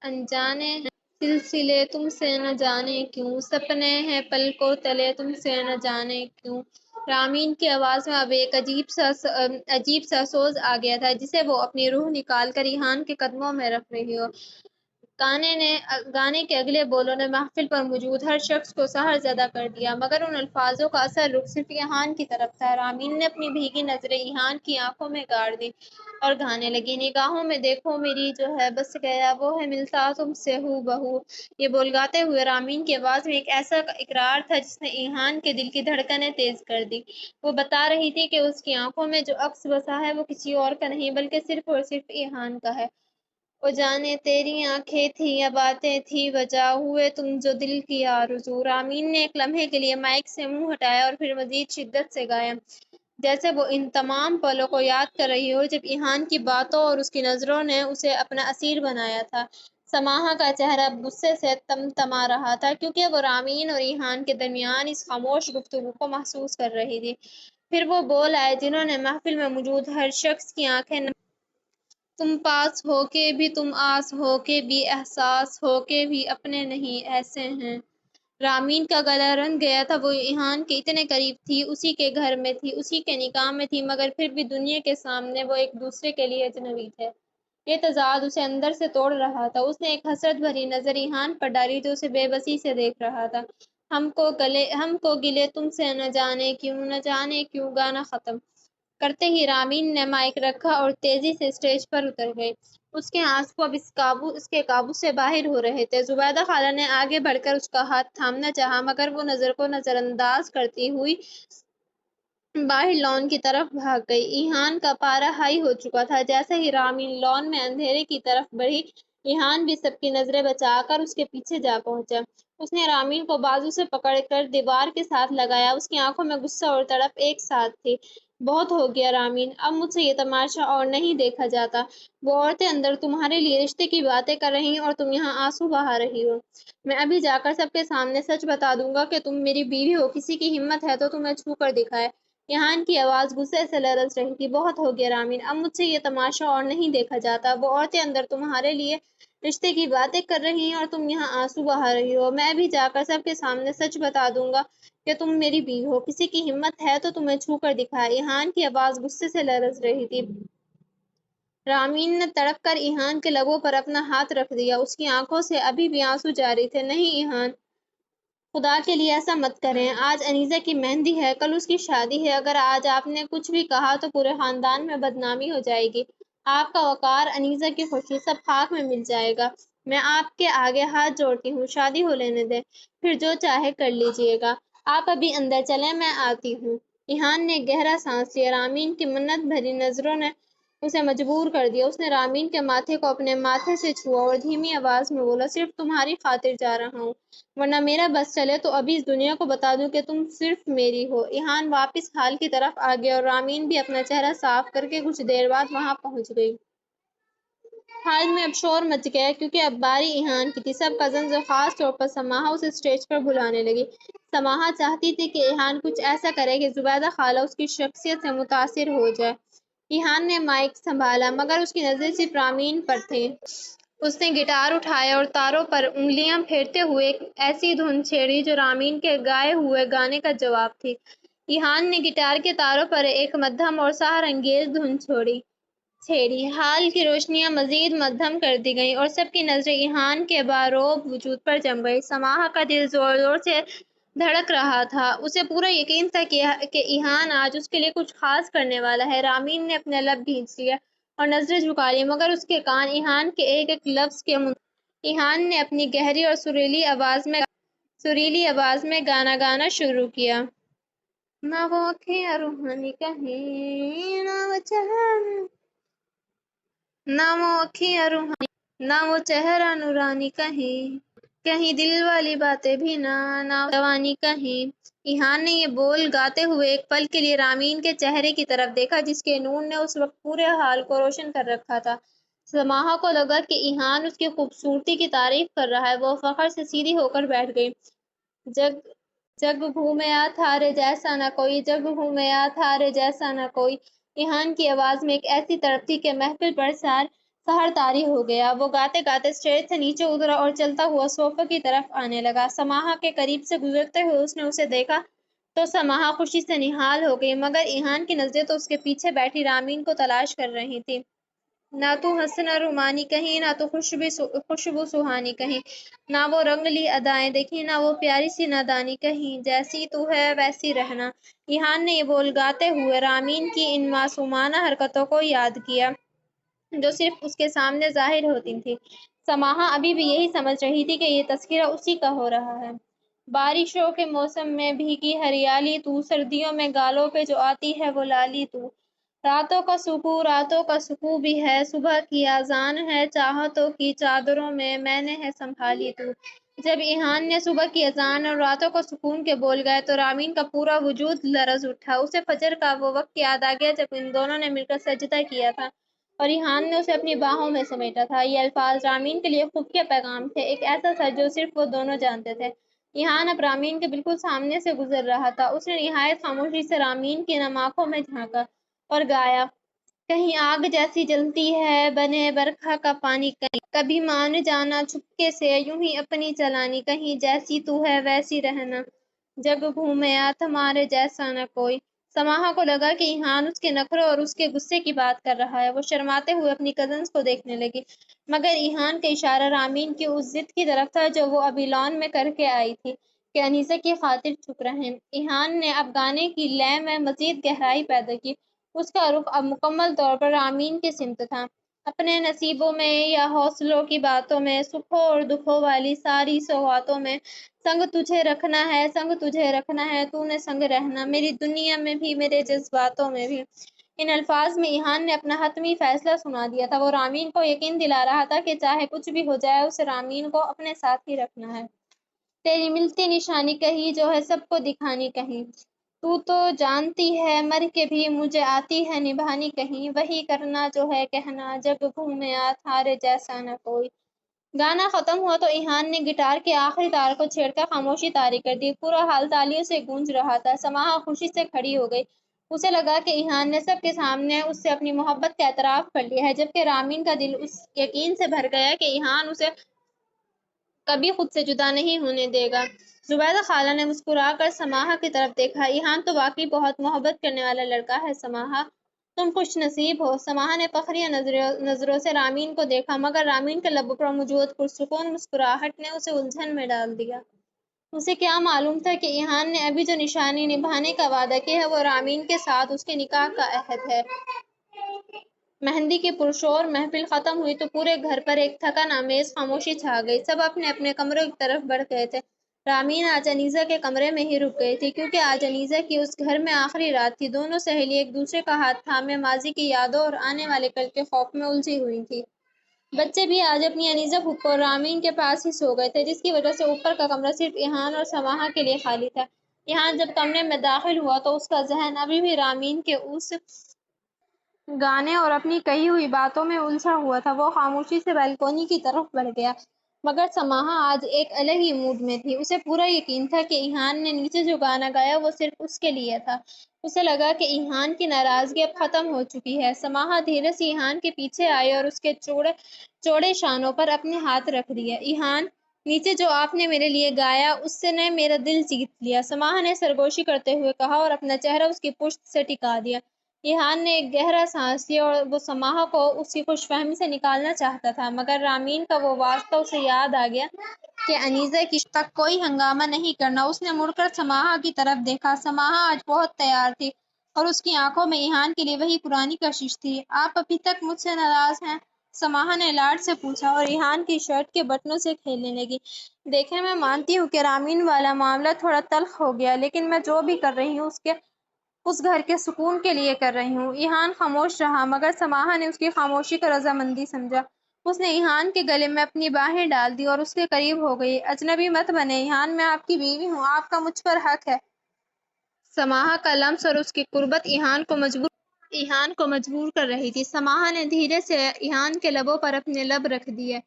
A: انجانے ہیں سلسلے تم سے نہ جانے کیوں، سپنے ہیں پلکوں تلے تم سے نہ جانے کیوں۔ رامین کی آواز میں اب ایک عجیب سا سوز آ گیا تھا جسے وہ اپنی روح نکال کر ریحان کے قدموں میں رکھ رہی ہو۔ گانے کے اگلے بولوں نے محفل پر موجود ہر شخص کو سحر زدہ کر دیا، مگر ان الفاظوں کا اصل رخ صرف ریحان کی طرف تھا۔ رامین نے اپنی بھیگی نظریں ریحان کی آنکھوں میں گاڑ دیں اور گانے لگی، نگاہوں میں دیکھو میری جو ہے بس گیا وہ ہے ملتا تم سے ہو بہو۔ یہ بول گاتے ہوئے رامین کی آواز میں ایک ایسا اقرار تھا جس نے ریحان کے دل کی دھڑکنیں تیز کر دی۔ وہ بتا رہی تھی کہ اس کی آنکھوں میں جو عکس بسا ہے وہ کسی اور کا نہیں بلکہ صرف اور صرف ریحان کا ہے۔ او جانے تیری آنکھیں تھیں یا باتیں تھیں وجہ، ہوئے تم جو دل کی آرزو۔ رامین نے ایک لمحے کے لیے مائیک سے منہ ہٹایا اور پھر مزید شدت سے گایا، جیسے وہ ان تمام پلوں کو یاد کر رہی ہو جب ایہان کی باتوں اور اس کی نظروں نے اسے اپنا اسیر بنایا تھا۔ سماحہ کا چہرہ غصے سے تمتما رہا تھا کیونکہ وہ رامین اور ایہان کے درمیان اس خاموش گفتگو کو محسوس کر رہی تھی۔ پھر وہ بول آئے جنہوں نے محفل میں موجود ہر شخص کی آنکھیں تم پاس ہو کے بھی، تم آس ہو کے بھی، احساس ہو کے بھی اپنے نہیں ایسے ہیں۔ رامین کا گلا رنگ گیا تھا، وہ ایہان کے اتنے قریب تھی، اسی کے گھر میں تھی، اسی کے نکاح میں تھی، مگر پھر بھی دنیا کے سامنے وہ ایک دوسرے کے لیے اجنبی تھے۔ یہ تضاد اسے اندر سے توڑ رہا تھا۔ اس نے ایک حسرت بھری نظر ایہان پر ڈالی جو اسے بے بسی سے دیکھ رہا تھا۔ ہم کو گلے تم سے نہ جانے کیوں گانا ختم کرتے ہی رامین نے مائک رکھا اور تیزی سے اسٹیج پر اتر گئے۔ اس کے آنسو اب اس کے قابو سے باہر ہو رہے تھے۔ زبیدہ خالہ نے آگے بڑھ کر اس کا ہاتھ تھامنا چاہا مگر وہ نظر کو نظر انداز کرتی ہوئی باہر لان کی طرف بھاگ گئی۔ ایہان کا پارا ہائی ہو چکا تھا۔ جیسے ہی رامین لان میں اندھیرے کی طرف بڑھی، ایہان بھی سب کی نظریں بچا کر اس کے پیچھے جا پہنچا۔ اس نے رامین کو بازو سے پکڑ کر دیوار کے ساتھ لگایا۔ اس کی آنکھوں میں غصہ اور تڑپ ایک ساتھ تھی۔ بہت ہو گیا رامین، اب مجھ سے یہ تماشا اور نہیں دیکھا جاتا۔ وہ عورتیں اندر تمہارے لیے رشتے کی باتیں کر رہی ہیں اور تم یہاں آنسو بہا رہی ہو۔ میں ابھی جا کر سب کے سامنے سچ بتا دوں گا کہ تم میری بیوی ہو۔ کسی کی ہمت ہے تو تمہیں چھو کر دکھائے۔ ایہان کی آواز غصے سے لرز رہی تھی۔ بہت ہو گیا رامین، اب مجھ سے یہ تماشا اور نہیں دیکھا جاتا۔ وہ عورتیں اندر تمہارے لیے رشتے کی باتیں کر رہی ہیں اور تم یہاں آنسو بہا رہی ہو۔ میں ابھی جا کر سب کے سامنے سچ بتا دوں گا کہ تم میری بیوی ہو۔ کسی کی ہمت ہے تو تمہیں چھو کر دکھائے۔ ایہان کی آواز غصے سے لرز رہی تھی۔ رامین نے تڑپ کر ایہان کے لبوں پر اپنا ہاتھ رکھ دیا۔ اس کی آنکھوں سے ابھی بھی آنسو جاری تھے۔ نہیں ایہان، خدا کے لیے ایسا مت کریں۔ آج انیزہ کی مہندی ہے، کل اس کی شادی ہے۔ اگر آج آپ نے کچھ بھی کہا تو پورے خاندان میں بدنامی ہو جائے گی۔ آپ کا وقار، انیزہ کی خوشی، سب خاک میں مل جائے گا۔ میں آپ کے آگے ہاتھ جوڑتی ہوں، شادی ہو لینے دیں، پھر جو چاہے کر لیجیے گا۔ آپ ابھی اندر چلیں، میں آتی ہوں۔ ایہان نے گہرا سانس لیا۔ رامین کی منت بھری نظروں نے اسے مجبور کر دیا۔ اس نے رامین کے ماتھے کو اپنے ماتھے سے چھوا اور دھیمی آواز میں بولا، صرف تمہاری خاطر جا رہا ہوں، ورنہ میرا بس چلے تو ابھی اس دنیا کو بتا دوں کہ تم صرف میری ہو۔ ایہان واپس ہال کی طرف آگیا اور رامین بھی اپنا چہرہ صاف کر کے کچھ دیر بعد وہاں پہنچ گئی۔ ہال میں اب شور مچ گیا کیونکہ اب باری ایہان کی تھی۔ سب کزنز اور خاص طور پر سماحہ اسے اسٹیج پر بلانے لگی۔ سماحہ چاہتی تھی کہ ایہان کچھ ایسا کرے کہ زبیدہ خالہ اس کی شخصیت سے متاثر ہو جائے۔ ایہان نے مائک سنبھالا مگر اس کی نظریں صرف رامین پر تھیں۔ اس نے گٹار اٹھایا اور تاروں پر انگلیاں پھیرتے ہوئے ایک ایسی دھن چھیڑی جو رامین کے گائے ہوئے گانے کا جواب تھی۔ ایہان نے گٹار کے تاروں پر ایک مدھم اور سحر انگیز دھن چھیڑی۔ ہال کی روشنیاں مزید مدھم کر دی گئیں اور سب کی نظریں ایہان کے باروب وجود پر جم گئی۔ سماحہ کا دل زور زور سے دھڑک رہا تھا۔ اسے پورا یقین تھا کہ ایہان آج اس کے لیے کچھ خاص کرنے والا ہے۔ رامین نے اپنے لب بھینچ لیے اور نظریں جھکا لیں مگر اس کے کان ایہان کے ایک ایک لفظ کے ایہان نے اپنی گہری اور سریلی آواز میں گانا گانا شروع کیا۔ نہ وہ آنکھیں روحانی کہیں، نہ وہ چہرہ نورانی کہیں، کہیں دل والی باتیں بھی نہ جوانی کہیں۔ ایہان نے یہ بول گاتے ہوئے ایک پل کے لیے رامین کے چہرے کی طرف دیکھا جس کے نور نے اس وقت پورے حال کو روشن کر رکھا تھا۔ سماحہ کو لگا کہ ایہان اس کی خوبصورتی کی تعریف کر رہا ہے۔ وہ فخر سے سیدھی ہو کر بیٹھ گئی۔ جگ گھومیا تھارے جیسا نہ کوئی، جگ گھومیا تھارے جیسا نہ کوئی۔ ایہان کی آواز میں ایک ایسی تڑپ تھی کہ محفل پر سحر طاری ہو گیا۔ وہ گاتے گاتے اسٹیج سے نیچے اترا اور چلتا ہوا صوفے کی طرف آنے لگا۔ سماحہ کے قریب سے گزرتے ہوئے اس نے اسے دیکھا تو سماحہ خوشی سے نہال ہو گئی مگر ایہان کی نظریں تو اس کے پیچھے بیٹھی رامین کو تلاش کر رہی تھیں۔ نہ تو حسن رومانی کہیں، نہ تو خوشبو سہانی کہیں، نہ وہ رنگلی ادائیں دیکھی، نہ وہ پیاری سی نادانی کہیں، جیسی تو ہے ویسی رہنا۔ ایہان نے یہ بول گاتے ہوئے رامین کی ان معصومانہ حرکتوں کو یاد کیا جو صرف اس کے سامنے ظاہر ہوتی تھیں۔ سماحہ ابھی بھی یہی سمجھ رہی تھی کہ یہ تذکرہ اسی کا ہو رہا ہے۔ بارشوں کے موسم میں بھیگی ہریالی تو، سردیوں میں گالوں پہ جو آتی ہے وہ لالی تو، راتوں کا سکون بھی ہے، صبح کی اذان ہے، چاہتوں کی چادروں میں نے ہے سنبھالی تو۔ جب ایحان نے صبح کی اذان اور راتوں کو سکون کے بول گائے تو رامین کا پورا وجود لرز اٹھا۔ اسے فجر کا وہ وقت یاد آ گیا جب ان دونوں نے مل کر سجدہ کیا تھا اور ایحان نے اسے اپنی باہوں میں سمیٹا تھا۔ یہ الفاظ رامین کے لیے خفیہ پیغام تھے، ایک ایسا سر جو صرف وہ دونوں جانتے تھے۔ ایحان اب رامین کے بالکل سامنے سے گزر رہا تھا۔ اس نے نہایت خاموشی سے رامین کی نم آنکھوں میں جھانکا اور گایا، کہیں آگ جیسی جلتی ہے بنے برکھا کا پانی، کبھی مان جانا چپکے سے یوں ہی اپنی چلانی، کہیں جیسی تو ہے ویسی رہنا، جگ گھومیا تمہارے جیسا نہ کوئی۔ سماحہ کو لگا کہ ایحان اس کے نخروں اور اس کے غصے کی بات کر رہا ہے۔ وہ شرماتے ہوئے اپنی کزنز کو دیکھنے لگی، مگر ایحان کا اشارہ رامین کی اس ضد کی طرف تھا جو وہ ابھی لان میں کر کے آئی تھی کہ انیسہ کی خاطر چپ رہیں۔ ایحان نے اب گانے کی لے میں مزید گہرائی پیدا کی۔ اس کا رخ اب مکمل طور پر رامین کی سمت تھا۔ اپنے نصیبوں میں یا حوصلوں کی باتوں میں، سکھوں اور دکھوں والی ساری سوغاتوں میں، سنگ تجھے رکھنا ہے، سنگ تجھے رکھنا ہے، تو نے سنگ رہنا، میری دنیا میں بھی میرے جذباتوں میں بھی۔ ان الفاظ میں ایحان نے اپنا حتمی فیصلہ سنا دیا تھا۔ وہ رامین کو یقین دلا رہا تھا کہ چاہے کچھ بھی ہو جائے اسے رامین کو اپنے ساتھ ہی رکھنا ہے۔ تیری ملتی نشانی کہیں جو ہے سب کو دکھانی کہیں، تو جانتی ہے مر کے بھی مجھے آتی ہے نبھانی کہیں، وہی کرنا جو ہے کہنا، جگ گھومیا تھارے جیسا نہ کوئی۔ گانا ختم ہوا تو ایحان نے گٹار کے آخری تار کو چھیڑ کر خاموشی طاری کر دی۔ پورا ہال تالیوں سے گونج رہا تھا۔ سماحہ خوشی سے کھڑی ہو گئی۔ اسے لگا کہ ایحان نے سب کے سامنے اس سے اپنی محبت کا اعتراف کر لیا ہے، جبکہ رامین کا دل اس یقین سے بھر گیا کہ ایحان اسے کبھی خود سے جدا نہیں ہونے دے گا۔ زبیدہ خالہ نے مسکرا کر سماحہ کی طرف دیکھا، ایحان تو واقعی بہت محبت کرنے والا لڑکا ہے سماحہ، تم خوش نصیب ہو۔ سماحہ نے فخریہ نظروں سے رامین کو دیکھا، مگر رامین کے لبوں پر موجود پرسکون مسکراہٹ نے اسے الجھن میں ڈال دیا۔ اسے کیا معلوم تھا کہ ایحان نے ابھی جو نشانی نبھانے کا وعدہ کیا ہے وہ رامین کے ساتھ اس کے نکاح کا عہد ہے۔ مہندی کی پرشور محفل ختم ہوئی تو پورے گھر پر ایک تھکن آمیز خاموشی چھا گئی۔ سب اپنے اپنے کمروں کی طرف بڑھ گئے تھے۔ رامین آج انیسہ کے کمرے میں ہی رک گئی تھی، کیونکہ آج انیسہ کی اس گھر میں آخری رات تھی۔ دونوں سہیلی ایک دوسرے کا ہاتھ تھامے ماضی کی یادوں اور آنے والے کل کے خوف میں الجھی ہوئی تھیں۔ بچے بھی آج اپنی انیسہ پھپھو اور رامین کے پاس ہی سو گئے تھے، جس کی وجہ سے اوپر کا کمرہ صرف ایحان اور سماحہ کے لیے خالی تھا۔ ایحان جب کمرے میں داخل ہوا تو اس کا ذہن ابھی بھی رامین کے اس گانے اور اپنی کہی ہوئی باتوں میں الجھا ہوا تھا۔ وہ خاموشی سے بالکونی کی طرف بڑھ گیا، مگر سماحہ آج ایک الگ ہی موڈ میں تھی۔ اسے پورا یقین تھا کہ ایحان نے نیچے جو گانا گایا وہ صرف اس کے لیے تھا۔ اسے لگا کہ ایحان کی ناراضگی اب ختم ہو چکی ہے۔ سماحہ دھیرے سے ایحان کے پیچھے آئی اور اس کے چوڑے شانوں پر اپنے ہاتھ رکھ دیے۔ ایحان، نیچے جو آپ نے میرے لیے گایا اس نے میرا دل جیت لیا، سماحہ نے سرگوشی کرتے ہوئے کہا اور اپنا چہرہ اس کی پشت سے ٹکا دیا۔ ایحان نے ایک گہرا سانس لیا اور وہ سماحہ کو اس کی خوش فہمی سے نکالنا چاہتا تھا، مگر رامین کا وہ واسطہ اسے یاد آ گیا کہ انیسہ کی شادی تک کوئی ہنگامہ نہیں کرنا۔ اس نے مڑ کر سماحہ کی طرف دیکھا۔ سماحہ آج بہت تیار تھی اور اس کی آنکھوں میں ایحان کے لیے وہی پرانی کشش تھی۔ آپ ابھی تک مجھ سے ناراض ہیں؟ سماحہ نے لاڈ سے پوچھا اور ایحان کی شرٹ کے بٹنوں سے کھیلنے لگی۔ دیکھیں، میں مانتی ہوں کہ رامین والا معاملہ تھوڑا تلخ ہو گیا، لیکن میں جو بھی کر رہی ہوں اس گھر کے سکون کے لیے کر رہی ہوں۔ ایحان خاموش رہا، مگر سماحہ نے اس کی خاموشی کو رضامندی سمجھا۔ اس نے ایحان کے گلے میں اپنی باہیں ڈال دی اور اس کے قریب ہو گئی۔ اجنبی مت بنیں ایحان، میں آپ کی بیوی ہوں، آپ کا مجھ پر حق ہے۔ سماحہ کا لمس اور اس کی قربت ایحان کو مجبور کر رہی تھی۔ سماحہ نے دھیرے سے ایحان کے لبوں پر اپنے لب رکھ دیے۔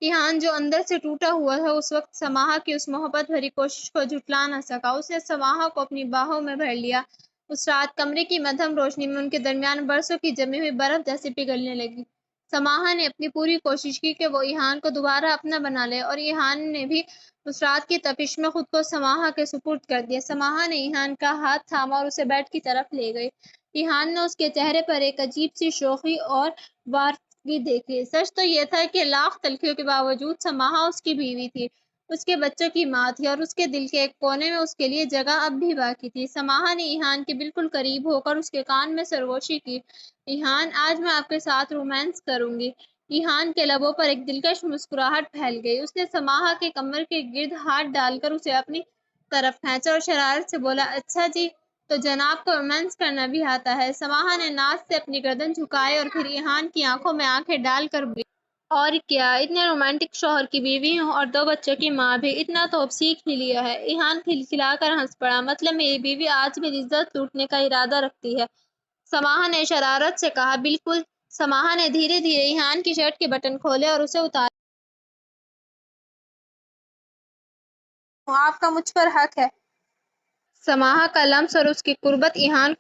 A: ایحان جو اندر سے ٹوٹا ہوا تھا اس وقت سماحہ کی اس محبت بھری کوشش کو جھٹلا نہ سکا۔ اس نے سماحہ کو اپنی باہوں میں بھر لیا۔ اس رات کمرے کی مدھم روشنی میں ان کے درمیان برسوں کی جمی ہوئی برف جیسے پگھلنے لگی۔ سماحہ نے اپنی پوری کوشش کی کہ وہ ایحان کو دوبارہ اپنا بنا لے، اور ایحان نے بھی اس رات کی تپش میں خود کو سماحہ کے سپرد کر دیا۔ سماحہ نے ایحان کا ہاتھ تھاما اور اسے بیڈ کی طرف لے گئی۔ ایحان نے اس کے چہرے پر ایک عجیب سی شوخی اور وارفگی دیکھی۔ سچ تو یہ تھا کہ لاکھ تلخیوں کے باوجود سماحہ اس کی بیوی تھی، اس کے بچوں کی ماں تھی، اور اس کے دل کے ایک کونے میں اس کے لیے جگہ اب بھی باقی تھی۔ سماحہ نے ایحان کے بالکل قریب ہو کر اس کے کان میں سرگوشی کی، ایحان، آج میں آپ کے ساتھ رومانس کروں گی۔ ایحان کے لبوں پر ایک دلکش مسکراہٹ پھیل گئی۔ اس نے سماحہ کے کمر کے گرد ہاتھ ڈال کر اسے اپنی طرف کھینچا اور شرارت سے بولا، اچھا جی، تو جناب کو رومانس کرنا بھی آتا ہے؟ سماحہ نے ناز سے اپنی گردن جھکائی اور پھر ایحان کی آنکھوں میں آنکھیں ڈال کر بولی، اور کیا، اتنے رومانٹک شوہر کی بیوی ہوں اور 2 بچوں کی ماں بھی، اتنا تو اب سیکھ ہی لیا ہے۔ ایحان کھلکھلا کر ہنس پڑا۔ مطلب میری بیوی آج میری عزت لوٹنے کا ارادہ رکھتی ہے؟ سماحہ نے شرارت سے کہا۔ بالکل۔ سماحہ نے دھیرے دھیرے ایحان کی شرٹ کے بٹن کھولے اور اسے اتارا۔ آپ کا مجھ پر حق ہے۔ سماحہ کا لمس اور اس کی قربت ایحان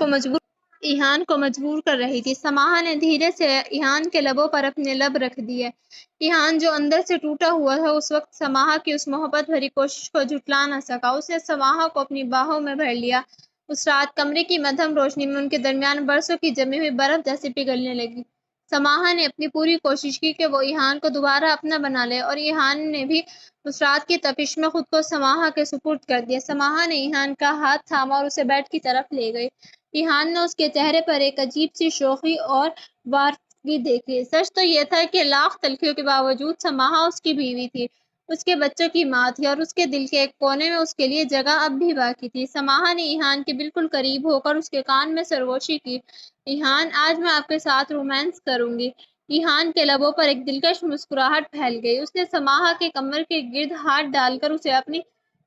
A: کو مجبور کر رہی تھی۔ سماحہ نے دھیرے سے ایحان کے لبوں پر اپنے لب رکھ دیے۔ ایحان جو اندر سے ٹوٹا ہوا تھا اس وقت سماحہ کی اس محبت بھری کوشش کو جھٹلا نہ سکا۔ اس نے سماحہ کو اپنی باہوں میں بھر لیا۔ اس رات کمرے کی مدھم روشنی میں ان کے درمیان برسوں کی جمی ہوئی برف جیسے پگھلنے لگی۔ سماحہ نے اپنی پوری کوشش کی کہ وہ ایحان کو دوبارہ اپنا بنا لے اور ایحان نے بھی اس رات کی تپش میں خود کو سماحہ کے سپرد کر دیا۔ سماحہ نے ایحان کا ہاتھ تھاما اور اسے بیڈ کی طرف لے گئی۔ ایحان نے اس کے چہرے پر ایک عجیب سی شوخی اور وارفگی دیکھی۔ سچ تو یہ تھا کہ لاکھ تلخیوں کے باوجود سماحہ اس کی بیوی تھی، اس کے بچوں کی ماں تھی اور اس کے دل کے ایک کونے میں اس کے لیے جگہ اب بھی باقی تھی۔ سماحہ نے ایحان کے بالکل قریب ہو کر اس کے کان میں سرگوشی کی۔ ایحان، آج میں آپ کے ساتھ رومانس کروں گی۔ ایحان کے لبوں پر ایک دلکش مسکراہٹ پھیل گئی۔ اس نے سماحہ کے کمر کے گرد ہاتھ ڈال کر اسے اپنی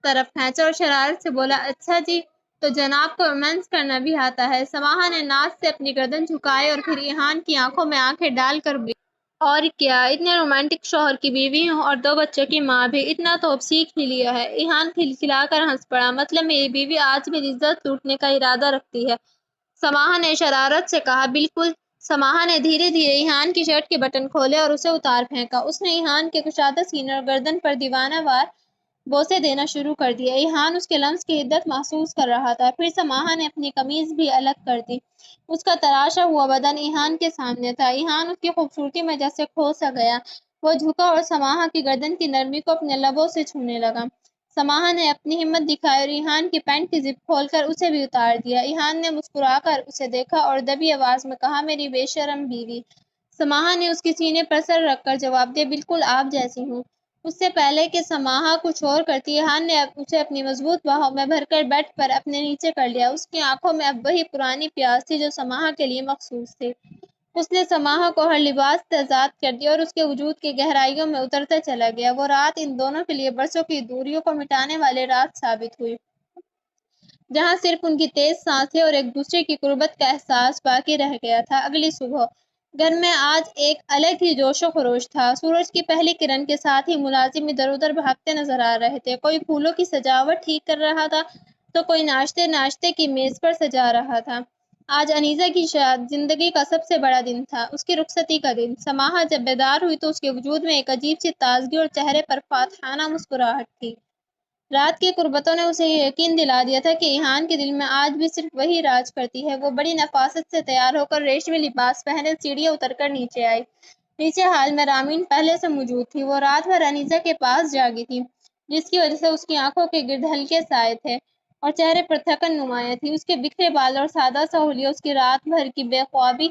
A: طرف کھینچا اور شرارت سے بولا، اچھا جی، تو جناب کو رومانس کرنا بھی آتا ہے؟ سماحہ نے ناز سے اپنی گردن جھکائی اور پھر ایحان کی آنکھوں میں آنکھیں ڈال کر بولی، اور کیا، اتنے رومانٹک شوہر کی بیوی ہوں اور 2 بچوں کی ماں بھی، اتنا تو اب سیکھ ہی لیا ہے۔ ایحان کھلکھلا کر ہنس پڑا۔ مطلب میری بیوی آج میری عزت لوٹنے کا ارادہ رکھتی ہے؟ سماحہ نے شرارت سے کہا۔ بالکل۔ سماحہ نے دھیرے دھیرے ایحان کی شرٹ کے بٹن کھولے اور اسے اتار پھینکا۔ اس نے ایحان کے کشادہ سینے اور گردن پر دیوانہ وار بوسے دینا شروع کر دیے۔ ایحان اس کے لمس کی حدت محسوس کر رہا تھا۔ پھر سماحہ نے اپنی قمیض بھی الگ کر دی۔ اس کا تراشا ہوا بدن ایحان کے سامنے تھا۔ ایحان اس کی خوبصورتی میں جیسے کھو سا گیا۔ وہ جھکا اور سماحہ کی گردن کی نرمی کو اپنے لبوں سے چھونے لگا۔ سماحہ نے اپنی ہمت دکھائی اور ایحان کی پینٹ کی زپ کھول کر اسے بھی اتار دیا۔ ایحان نے مسکرا کر اسے دیکھا اور دبی آواز میں کہا، میری بے شرم بیوی۔ سماحہ نے اس کے سینے پر سر رکھ کر جواب دیا، بالکل آپ جیسی ہوں۔ اس سے پہلے کہ سماحہ کچھ اور کرتی، ایحان نے اسے اپنی مضبوط باہوں میں بھر کر بیڈ پر اپنے نیچے کر لیا۔ اس کی آنکھوں میں اب وہی پرانی پیاس تھی جو سماحہ کے لیے مخصوص تھی۔ اس نے سماحہ کو ہر لباس سے آزاد کر دیا اور اس کے وجود کی گہرائیوں میں اترتا چلا گیا۔ وہ رات ان دونوں کے لیے برسوں کی دوریوں کو مٹانے والی رات ثابت ہوئی، جہاں صرف ان کی تیز سانسیں اور ایک دوسرے کی قربت کا احساس باقی رہ گیا تھا۔ اگلی صبح گھر میں آج ایک الگ ہی جوش و خروش تھا۔ سورج کی پہلی کرن کے ساتھ ہی ملازم ادھر ادھر بھاگتے نظر آ رہے تھے۔ کوئی پھولوں کی سجاوٹ ٹھیک کر رہا تھا تو کوئی ناشتے کی میز پر سجا رہا تھا۔ آج انیزہ کی زندگی کا سب سے بڑا دن تھا، اس کی رخصتی کا دن۔ سماحہ جب بیدار ہوئی تو اس کے وجود میں ایک عجیب سی تازگی اور چہرے پر فاتحانہ مسکراہٹ تھی۔ رات کی قربتوں نے اسے یہ یقین دلا دیا تھا کہ ایحان کے دل میں آج بھی صرف وہی راج کرتی ہے۔ وہ بڑی نفاست سے تیار ہو کر ریشمی لباس پہنے سیڑھیاں اتر کر نیچے آئی۔ نیچے ہال میں رامین پہلے سے موجود تھی۔ وہ رات بھر انیزہ کے پاس جاگی تھی، جس کی وجہ سے اس کی آنکھوں کے گرد ہلکے سائے تھے اور چہرے پر تھکن نمایاں تھی۔ اس کے بکھرے بال اور سادہ سا حلیہ اس کی رات بھر کی بے خوابی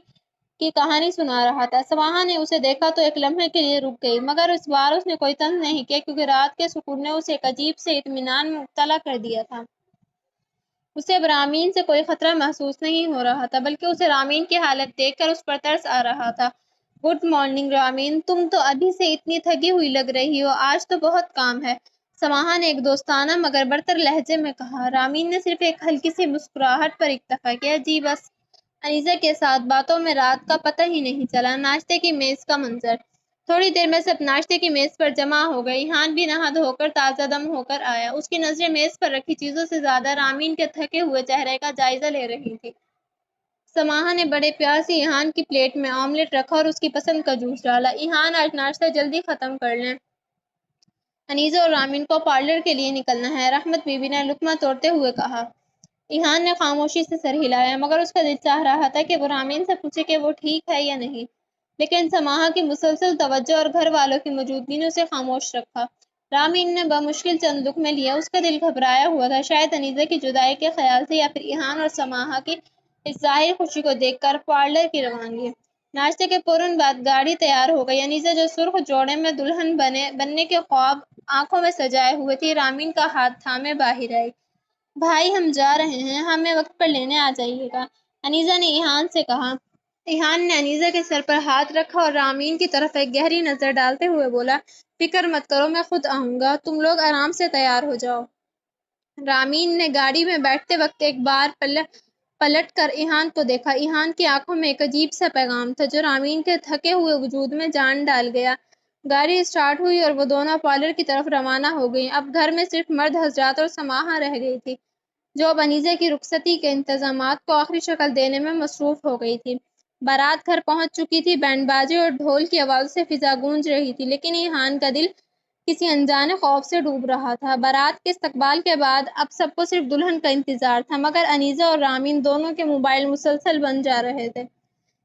A: کی کہانی سنا رہا تھا۔ سماحہ نے اسے دیکھا تو ایک لمحے کے لیے رک گئی، مگر اس بار اس نے کوئی طنز نہیں کیا، کیونکہ رات کے سکون نے اسے ایک عجیب سے اطمینان میں مبتلا کر دیا تھا۔ اسے اب رامین سے کوئی خطرہ محسوس نہیں ہو رہا تھا، بلکہ اسے رامین کی حالت دیکھ کر اس پر ترس آ رہا تھا۔ گڈ مارننگ رامین، تم تو ابھی سے اتنی تھکی ہوئی لگ رہی ہو، آج تو بہت کام ہے، سماحہ نے ایک دوستانہ مگر برتر لہجے میں کہا۔ رامین نے صرف ایک ہلکی سی مسکراہٹ پر اکتفا کیا، جی بس۔ انیزہ کے ساتھ باتوں میں رات کا پتہ ہی نہیں چلا۔ ناشتے کی میز کا منظر۔ تھوڑی دیر میں سب ناشتے کی میز پر جمع ہو گئے۔ ایحان بھی نہا دھو کر تازہ دم ہو کر آیا۔ اس کی نظریں میز پر رکھی چیزوں سے زیادہ رامین کے تھکے ہوئے چہرے کا جائزہ لے رہی تھیں۔ سماحہ نے بڑے پیار سے ایحان کی پلیٹ میں آملیٹ رکھا اور اس کی پسند کا جوس ڈالا۔ ایحان، آج ناشتہ جلدی ختم کر لیں، انیزہ اور رامین کو پارلر کے لیے نکلنا ہے، رحمت بی بی نے لقمہ توڑتے ہوئے کہا۔ ایحان نے خاموشی سے سر ہلایا، مگر اس کا دل چاہ رہا تھا کہ وہ رامین سے پوچھے کہ وہ ٹھیک ہے یا نہیں، لیکن سماحہ کی مسلسل توجہ اور گھر والوں کی موجودگی نے اسے خاموش رکھا۔ رامین نے بمشکل چند لقمے لیے۔ اس کا دل گھبرایا ہوا تھا، شاید انیزہ کی جدائی کے خیال سے یا پھر ایحان اور سماحہ کی اس ظاہری خوشی کو دیکھ کر پارلر کی روانگی۔ ناشتے کے فوراً بعد گاڑی تیار ہو گئی۔ انیزہ جو سرخ جوڑے میں دلہن بننے کے خواب آنکھوں میں سجائے ہوئے تھی، رامین کا ہاتھ تھامے باہر آئی۔ بھائی، ہم جا رہے ہیں، ہمیں وقت پر لینے آ جائیے گا، انیزہ نے ایحان سے کہا۔ ایحان نے انیزہ کے سر پر ہاتھ رکھا اور رامین کی طرف ایک گہری نظر ڈالتے ہوئے بولا، فکر مت کرو، میں خود آؤں گا، تم لوگ آرام سے تیار ہو جاؤ۔ رامین نے گاڑی میں بیٹھتے وقت ایک بار پلٹ کر ایحان کو دیکھا۔ ایحان کی آنکھوں میں ایک عجیب سا پیغام تھا جو رامین کے تھکے ہوئے وجود میں جان ڈال گیا۔ گاڑی سٹارٹ ہوئی اور وہ دونوں پارلر کی طرف روانہ ہو گئیں۔ اب گھر میں صرف مرد حضرات اور سماحہ رہ گئی تھی، جو اب انیزہ کی رخصتی کے انتظامات کو آخری شکل دینے میں مصروف ہو گئی تھی۔ بارات گھر پہنچ چکی تھی، بینڈ باجے اور ڈھول کی آوازوں سے فضا گونج رہی تھی، لیکن ایحان کا دل کسی انجانے خوف سے ڈوب رہا تھا۔ بارات کے استقبال کے بعد اب سب کو صرف دلہن کا انتظار تھا، مگر انیزہ اور رامین دونوں کے موبائل مسلسل بند جا رہے تھے۔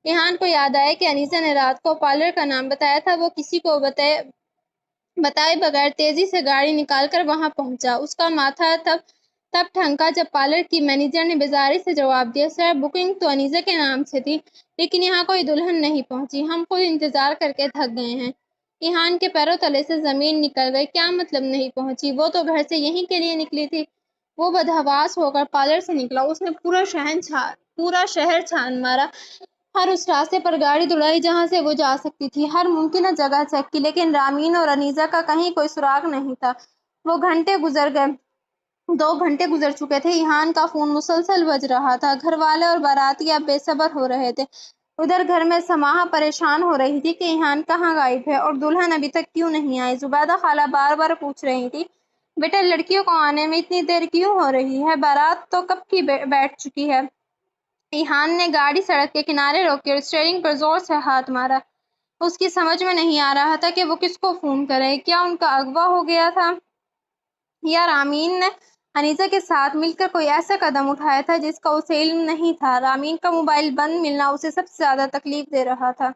A: ایحان کو یاد آیا کہ انیزہ نے رات کو پارلر کا نام بتایا تھا۔ وہ کسی کو بتائے بغیر تیزی سے گاڑی نکال کر وہاں پہنچا۔ اس کا ماتھا تب ٹھنکا جب پارلر کی مینیجر نے بیزاری سے جواب دیا، سر، بکنگ تو انیزہ کے نام سے تھی، لیکن یہاں کوئی دلہن نہیں پہنچی، ہم خود انتظار کر کے تھک گئے ہیں۔ ایحان کے پیروں تلے سے زمین نکل گئی۔ کیا مطلب نہیں پہنچی؟ وہ تو گھر سے یہیں کے لیے نکلی تھی۔ وہ بدحواس ہو کر پارلر سے نکلا۔ اس نے پورا شہر چھان مارا، ہر اس راستے پر گاڑی دوڑائی جہاں سے وہ جا سکتی تھی، ہر ممکنہ جگہ چیک کی، لیکن رامین اور انیزہ کا کہیں کوئی سراغ نہیں تھا۔ 2 گھنٹے گزر چکے تھے۔ ایحان کا فون مسلسل بج رہا تھا۔ گھر والے اور باراتی اب بے صبر ہو رہے تھے۔ ادھر گھر میں سماحہ پریشان ہو رہی تھی کہ ایحان کہاں غائب ہے اور دلہن ابھی تک کیوں نہیں آئی۔ زبیدہ خالہ بار بار پوچھ رہی تھی، بیٹا، لڑکیوں کو آنے میں اتنی دیر کیوں ہو رہی ہے؟ بارات تو کب کی بیٹھ چکی ہے۔ ایحان نے گاڑی سڑک کے کنارے روکی اور اسٹیئرنگ پر زور سے ہاتھ مارا۔ اس کی سمجھ میں نہیں آ رہا تھا کہ وہ کس کو فون کرے۔ کیا ان کا اغوا ہو گیا تھا یا رامین نے انیزہ کے ساتھ مل کر کوئی ایسا قدم اٹھایا تھا جس کا اسے علم نہیں تھا۔ رامین کا موبائل بند ملنا اسے سب سے زیادہ تکلیف دے رہا تھا۔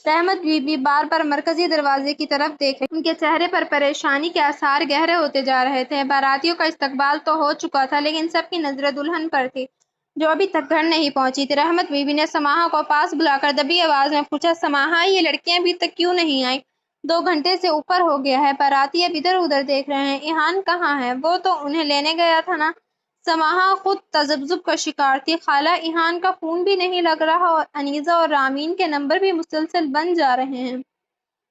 A: رحمت بی بی بار بار مرکزی دروازے کی طرف دیکھ رہی۔ ان کے چہرے پر پریشانی کے آثار گہرے ہوتے جا رہے تھے۔ باراتیوں کا استقبال تو ہو چکا تھا، لیکن سب کی نظریں دلہن پر تھی، جو ابھی تک گھر نہیں پہنچی تھی۔ رحمت بی بی نے سماحہ کو پاس بلا کر دبی آواز میں پوچھا، سماحہ، یہ لڑکیاں ابھی تک کیوں نہیں آئیں؟ 2 گھنٹے سے اوپر ہو گیا ہے، باراتی اب ادھر ادھر دیکھ رہے ہیں۔ ایحان کہاں ہے؟ وہ تو انہیں لینے گیا تھا نا۔ سماحہ خود تذبذب کا شکار تھی۔ خالہ، ایحان کا فون بھی نہیں لگ رہا اور انیزہ اور رامین کے نمبر بھی مسلسل بند جا رہے ہیں۔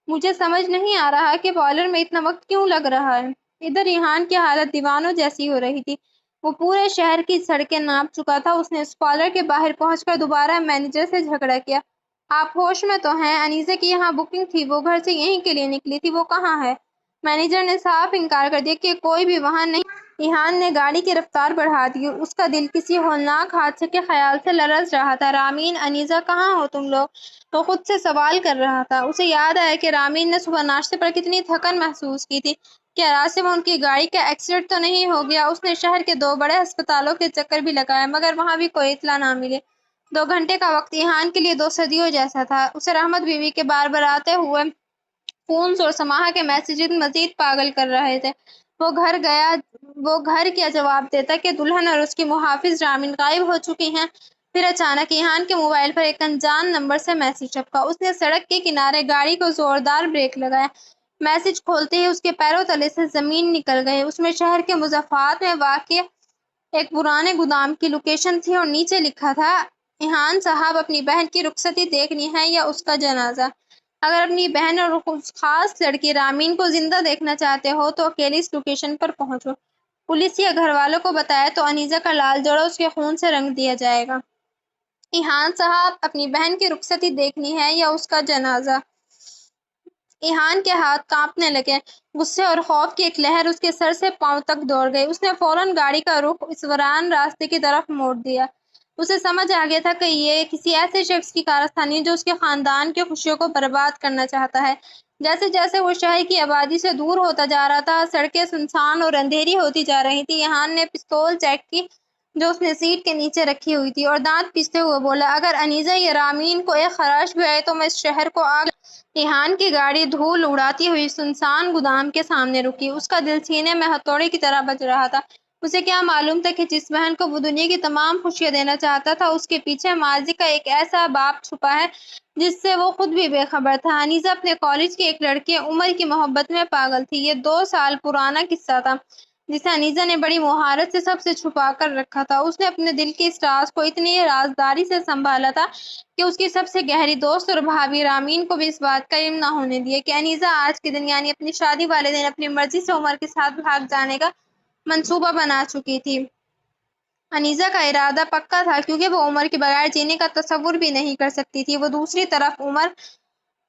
A: مجھے سمجھ نہیں آ رہا کہ پارلر میں اتنا وقت کیوں لگ رہا ہے۔ ادھر ایحان کی حالت دیوانوں جیسی ہو رہی تھی۔ وہ پورے شہر کی سڑکیں ناپ چکا تھا۔ اس نے اس پارلر کے باہر پہنچ کر دوبارہ مینیجر سے جھگڑا کیا، آپ ہوش میں تو ہیں؟ انیزہ کی یہاں بکنگ تھی، وہ گھر سے یہیں کے لیے نکلی تھی، وہ کہاں ہے؟ مینیجر نے صاف انکار کر دیا کہ کوئی بھی وہاں نہیں۔ ایحان نے گاڑی کی رفتار بڑھا دی۔ اس کا دل کسی ہولناک حادثے کے خیال سے لرز رہا تھا۔ رامین، انیزہ، کہاں ہو تم لوگ؟ وہ خود سے سوال کر رہا تھا۔ اسے یاد آیا کہ رامین نے صبح ناشتے پر کتنی تھکن محسوس کی تھی۔ کیا راستے میں ان کی گاڑی کا ایکسیڈنٹ تو نہیں ہو گیا؟ اس نے شہر کے 2 بڑے ہسپتالوں کے چکر بھی لگائے، مگر وہاں بھی کوئی اطلاع نہ ملی۔ 2 گھنٹے کا وقت ایحان کے لیے 2 صدیوں جیسا تھا۔ اسے رحمت بی بی کے بار بار آتے ہوئے فونز اور سماحہ کے میسیجز مزید پاگل کر رہے تھے۔ وہ گھر کیا جواب دیتا کہ دلہن اور اس کی محافظ رامین غائب ہو چکی ہیں۔ پھر اچانک ایحان کے موبائل پر ایک انجان نمبر سے میسیج ٹپکا۔ اس نے سڑک کے کنارے گاڑی کو زوردار بریک لگایا۔ میسیج کھولتے ہی اس کے پیروں تلے سے زمین نکل گئی۔ اس میں شہر کے مضافات میں واقع ایک پرانے گودام کی لوکیشن تھی اور نیچے لکھا تھا، ایحان صاحب، اپنی بہن کی رخصتی دیکھنی ہے یا اس کا جنازہ؟ اگر اپنی بہن اور اس خاص لڑکی رامین کو زندہ دیکھنا چاہتے ہو تو اکیلے اس لوکیشن پر پہنچو۔ پولیس یا گھر والوں کو بتایا تو انیزہ کا لال جوڑا اس کے خون سے رنگ دیا جائے گا۔ ایحان صاحب، اپنی بہن کی رخصتی دیکھنی ہے یا اس کا جنازہ؟ ایحان کے ہاتھ کانپنے لگے۔ غصے اور خوف کی ایک لہر اس کے سر سے پاؤں تک دوڑ گئی۔ اس نے فوراً گاڑی کا رخ اس ویران راستے کی طرف موڑ دیا۔ اسے سمجھ آ گیا تھا کہ یہ کسی ایسے شخص کی کارستانی ہے جو اس کے خاندان کی خوشیوں کو برباد کرنا چاہتا ہے۔ جیسے جیسے وہ شہر کی آبادی سے دور ہوتا جا رہا تھا، سڑکیں سنسان اور اندھیری ہوتی جا رہی تھی۔ ایحان نے پستول چیک کی جو اس نے سیٹ کے نیچے رکھی ہوئی تھی اور دانت پیستے ہوئے بولا، اگر انیزہ یا رامین کو ایک خراش بھی آئے تو میں اس شہر کو آگ۔ ایحان کی گاڑی دھول اڑاتی ہوئی سنسان گودام کے سامنے رکی۔ اس کا دل سینے میں ہتھوڑے کی طرح بج رہا تھا۔ اسے کیا معلوم تھا کہ جس بہن کو وہ دنیا کی تمام خوشیاں دینا چاہتا تھا، اس کے پیچھے ماضی کا ایک ایسا باپ چھپا ہے جس سے وہ خود بھی بے خبر تھا۔ انیزہ اپنے کالج کی ایک لڑکی عمر کی محبت میں پاگل تھی۔ یہ 2 سال پرانا قصہ تھا۔ جسے انیسہ نے بڑی مہارت سے سب سے چھپا کر رکھا تھا۔ اس نے اپنے دل کے اس راز کو اتنی رازداری سے سنبھالا تھا کہ اس کی سب سے گہری دوست اور بھابھی رامین کو بھی اس بات کا علم نہ ہونے دیا کہ انیسہ آج کے دن یعنی اپنی شادی والے دن اپنی مرضی سے عمر کے ساتھ بھاگ جانے کا منصوبہ بنا چکی تھی۔ انیسہ کا ارادہ پکا تھا کیونکہ وہ عمر کے بغیر جینے کا تصور بھی نہیں کر سکتی تھی۔ وہ دوسری طرف عمر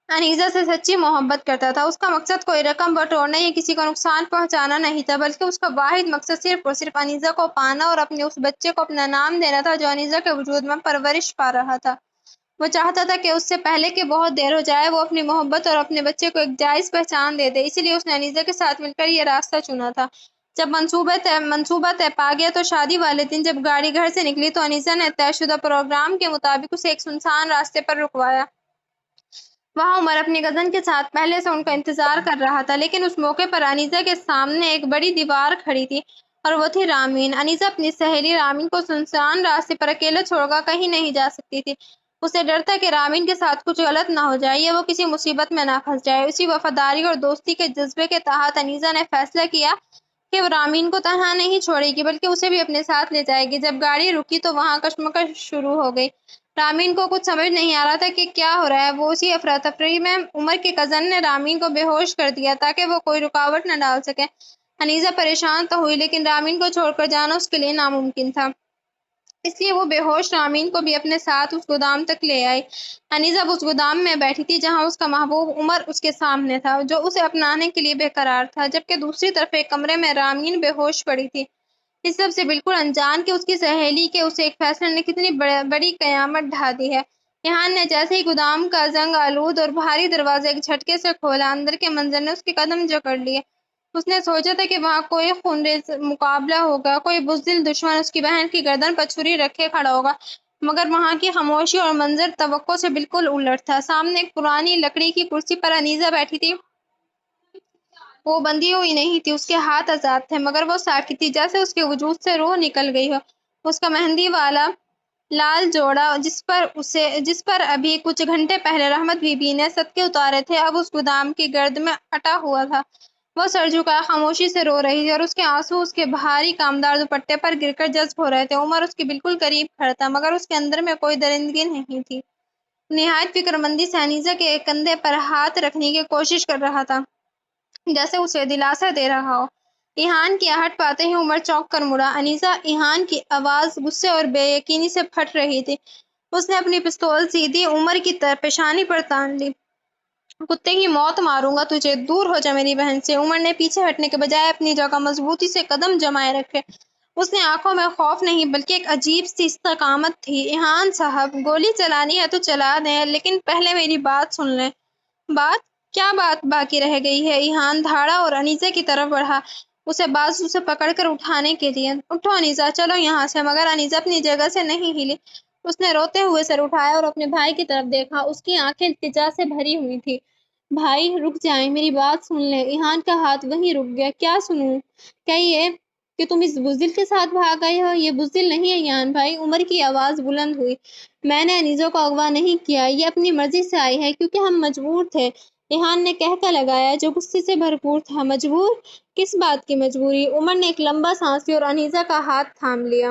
A: انیسہ سے سچی محبت کرتا تھا۔ اس کا مقصد کوئی رقم بٹورنا یا کسی کو نقصان پہنچانا نہیں تھا بلکہ اس کا واحد مقصد صرف اور صرف انیسہ کو پانا اور اپنے اس بچے کو اپنا نام دینا تھا جو انیسہ کے وجود میں پرورش پا رہا تھا۔ وہ چاہتا تھا کہ اس سے پہلے کہ بہت دیر ہو جائے وہ اپنی محبت اور اپنے بچے کو ایک جائز پہچان دے دے، اسی لیے اس نے انیسہ کے ساتھ مل کر یہ راستہ چنا تھا۔ جب منصوبہ طے پا گیا تو شادی والے دن جب گاڑی گھر سے نکلی تو انیسہ نے طے شدہ پروگرام کے مطابق اسے ایک سنسان راستے پر رکوایا۔ وہاں عمر اپنی کزن کے ساتھ پہلے سے ان کا انتظار کر رہا تھا، لیکن اس موقع پر انیسہ کے سامنے ایک بڑی دیوار کھڑی تھی اور وہ تھی رامین۔ انیسہ اپنی سہیلی رامین کو سنسان راستے پر اکیلے چھوڑ کر کہیں نہیں جا سکتی تھی۔ اسے ڈر تھا کہ رامین کے ساتھ کچھ غلط نہ ہو جائے یا وہ کسی مصیبت میں نہ پھنس جائے۔ اسی وفاداری اور دوستی کے جذبے کے تحت انیسہ نے فیصلہ کیا کہ وہ رامین کو تنہا نہیں چھوڑے گی بلکہ اسے بھی اپنے ساتھ لے جائے گی۔ جب گاڑی رکی تو وہاں کشمکش شروع ہو گئی۔ رامین کو کچھ سمجھ نہیں آ رہا تھا کہ کیا ہو رہا ہے۔ وہ اسی افراتفری میں عمر کے کزن نے رامین کو بے ہوش کر دیا تاکہ وہ کوئی رکاوٹ نہ ڈال سکے۔ انیسہ پریشان تو ہوئی لیکن رامین کو چھوڑ کر جانا اس کے لیے ناممکن تھا، اس لیے وہ بے ہوش رامین کو بھی اپنے ساتھ اس گودام تک لے آئی۔ انیسہ اب اس گودام میں بیٹھی تھی جہاں اس کا محبوب عمر اس کے سامنے تھا جو اسے اپنانے کے لیے بے قرار تھا، جبکہ دوسری طرف ایک کمرے میں رامین بے ہوش پڑی تھی، اس سب سے بالکل انجان کہ اس کی سہیلی کے اسے ایک فیصلے نے کتنی بڑی قیامت ڈھا دی ہے۔ ریحان نے جیسے ہی گودام کا زنگ آلود اور بھاری دروازہ ایک جھٹکے سے کھولا، اندر کے منظر نے اس کے قدم جکڑ لیے۔ اس نے سوچا تھا کہ وہاں کوئی خونریز مقابلہ ہوگا، کوئی بزدل دشمن اس کی بہن کی گردن پر چھری رکھے کھڑا ہوگا، مگر وہاں کی خاموشی اور منظر توقع سے بالکل الٹ تھا۔ سامنے ایک پرانی لکڑی کی کرسی پر انیسہ بیٹھی تھی۔ وہ بندھی ہوئی نہیں تھی، اس کے ہاتھ آزاد تھے مگر وہ ساکت تھی جیسے اس کے وجود سے روح نکل گئی ہو۔ اس کا مہندی والا لال جوڑا جس پر ابھی کچھ گھنٹے پہلے رحمت بی بی نے صدقے اتارے تھے اب اس گودام کی گرد میں اٹا ہوا تھا۔ وہ سر جھکائے خاموشی سے رو رہی تھی اور اس کے آنسو اس کے بھاری کامدار دوپٹے پر گر کر جذب ہو رہے تھے۔ عمر اس کے بالکل قریب کھڑا تھا مگر اس کے اندر میں کوئی درندگی نہیں تھی۔ نہایت فکر مندی سے انیسہ کے ایک کندھے پر ہاتھ رکھنے کی کوشش کر رہا تھا جیسے اسے دلاسا دے رہا ہو۔ ریحان کی آہٹ پاتے ہی عمر چونک کر مڑا۔ انیسہ ریحان کی آواز غصے اور بے یقینی سے پھٹ رہی تھی۔ اس نے اپنی پستول سیدھی عمر کی پیشانی پر تان لی۔ کتے کی موت ماروں گا تجھے، دور ہو جا میری بہن سے۔ عمر نے پیچھے ہٹنے کے بجائے اپنی جگہ مضبوطی سے قدم جمائے رکھے۔ اس نے آنکھوں میں خوف نہیں بلکہ ایک عجیب سی استقامت تھی۔ ریحان صاحب، گولی چلانی ہے تو چلا دیں لیکن پہلے میری بات سن لیں۔ بات؟ کیا بات باقی رہ گئی ہے؟ ریحان دھاڑا اور انیسہ کی طرف بڑھا، اسے بازو سے پکڑ کر اٹھانے کے لیے۔ اٹھو انیسہ، چلو یہاں سے۔ مگر انیسہ اپنی جگہ سے نہیں ہلی۔ اس نے روتے ہوئے سر اٹھایا اور اپنے بھائی کی طرف دیکھا۔ اس کی آنکھیں التجا سے بھری ہوئی تھیں۔ بھائی رک جائیں، میری بات سن لیں۔ ریحان کا ہاتھ وہیں رک گیا۔ کیا سنوں؟ کیا یہ کہ تم اس بزدل کے ساتھ بھاگ آئے ہو؟ یہ بزدل نہیں ہے ریحان بھائی، عمر کی آواز بلند ہوئی۔ میں نے انیسہ کو اغوا نہیں کیا، یہ اپنی مرضی سے آئی ہے کیونکہ ہم مجبور تھے، ریحان نے قہقہ لگایا جو غصے سے بھرپور تھا۔ مجبور؟ کس بات کی مجبوری؟ عمر نے ایک لمبا سانس لیا اور انیسہ کا ہاتھ تھام لیا۔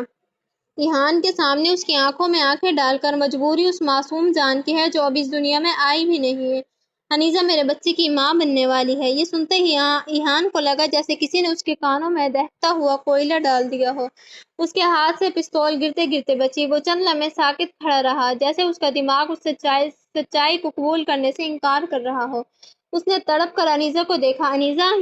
A: ریحان کے سامنے اس کی آنکھوں میں آنکھیں ڈال کر، مجبوری اس معصوم جان کی ہے جو اب اس دنیا میں آئی بھی نہیں ہے۔ انیسہ میرے بچے کی ماں بننے والی ہے۔ یہ سنتے ہی ریحان کو لگا جیسے کسی نے اس کے کانوں میں دہتا ہوا کوئلہ ڈال دیا ہو۔ اس کے ہاتھ سے پستول گرتے گرتے بچی۔ وہ چند لمحے ساکت کھڑا رہا جیسے اس کا دماغ اس سچائی کو قبول کرنے سے انکار کر رہا ہو۔ اس نے تڑپ کر انیسہ کو دیکھا۔ انیسہ،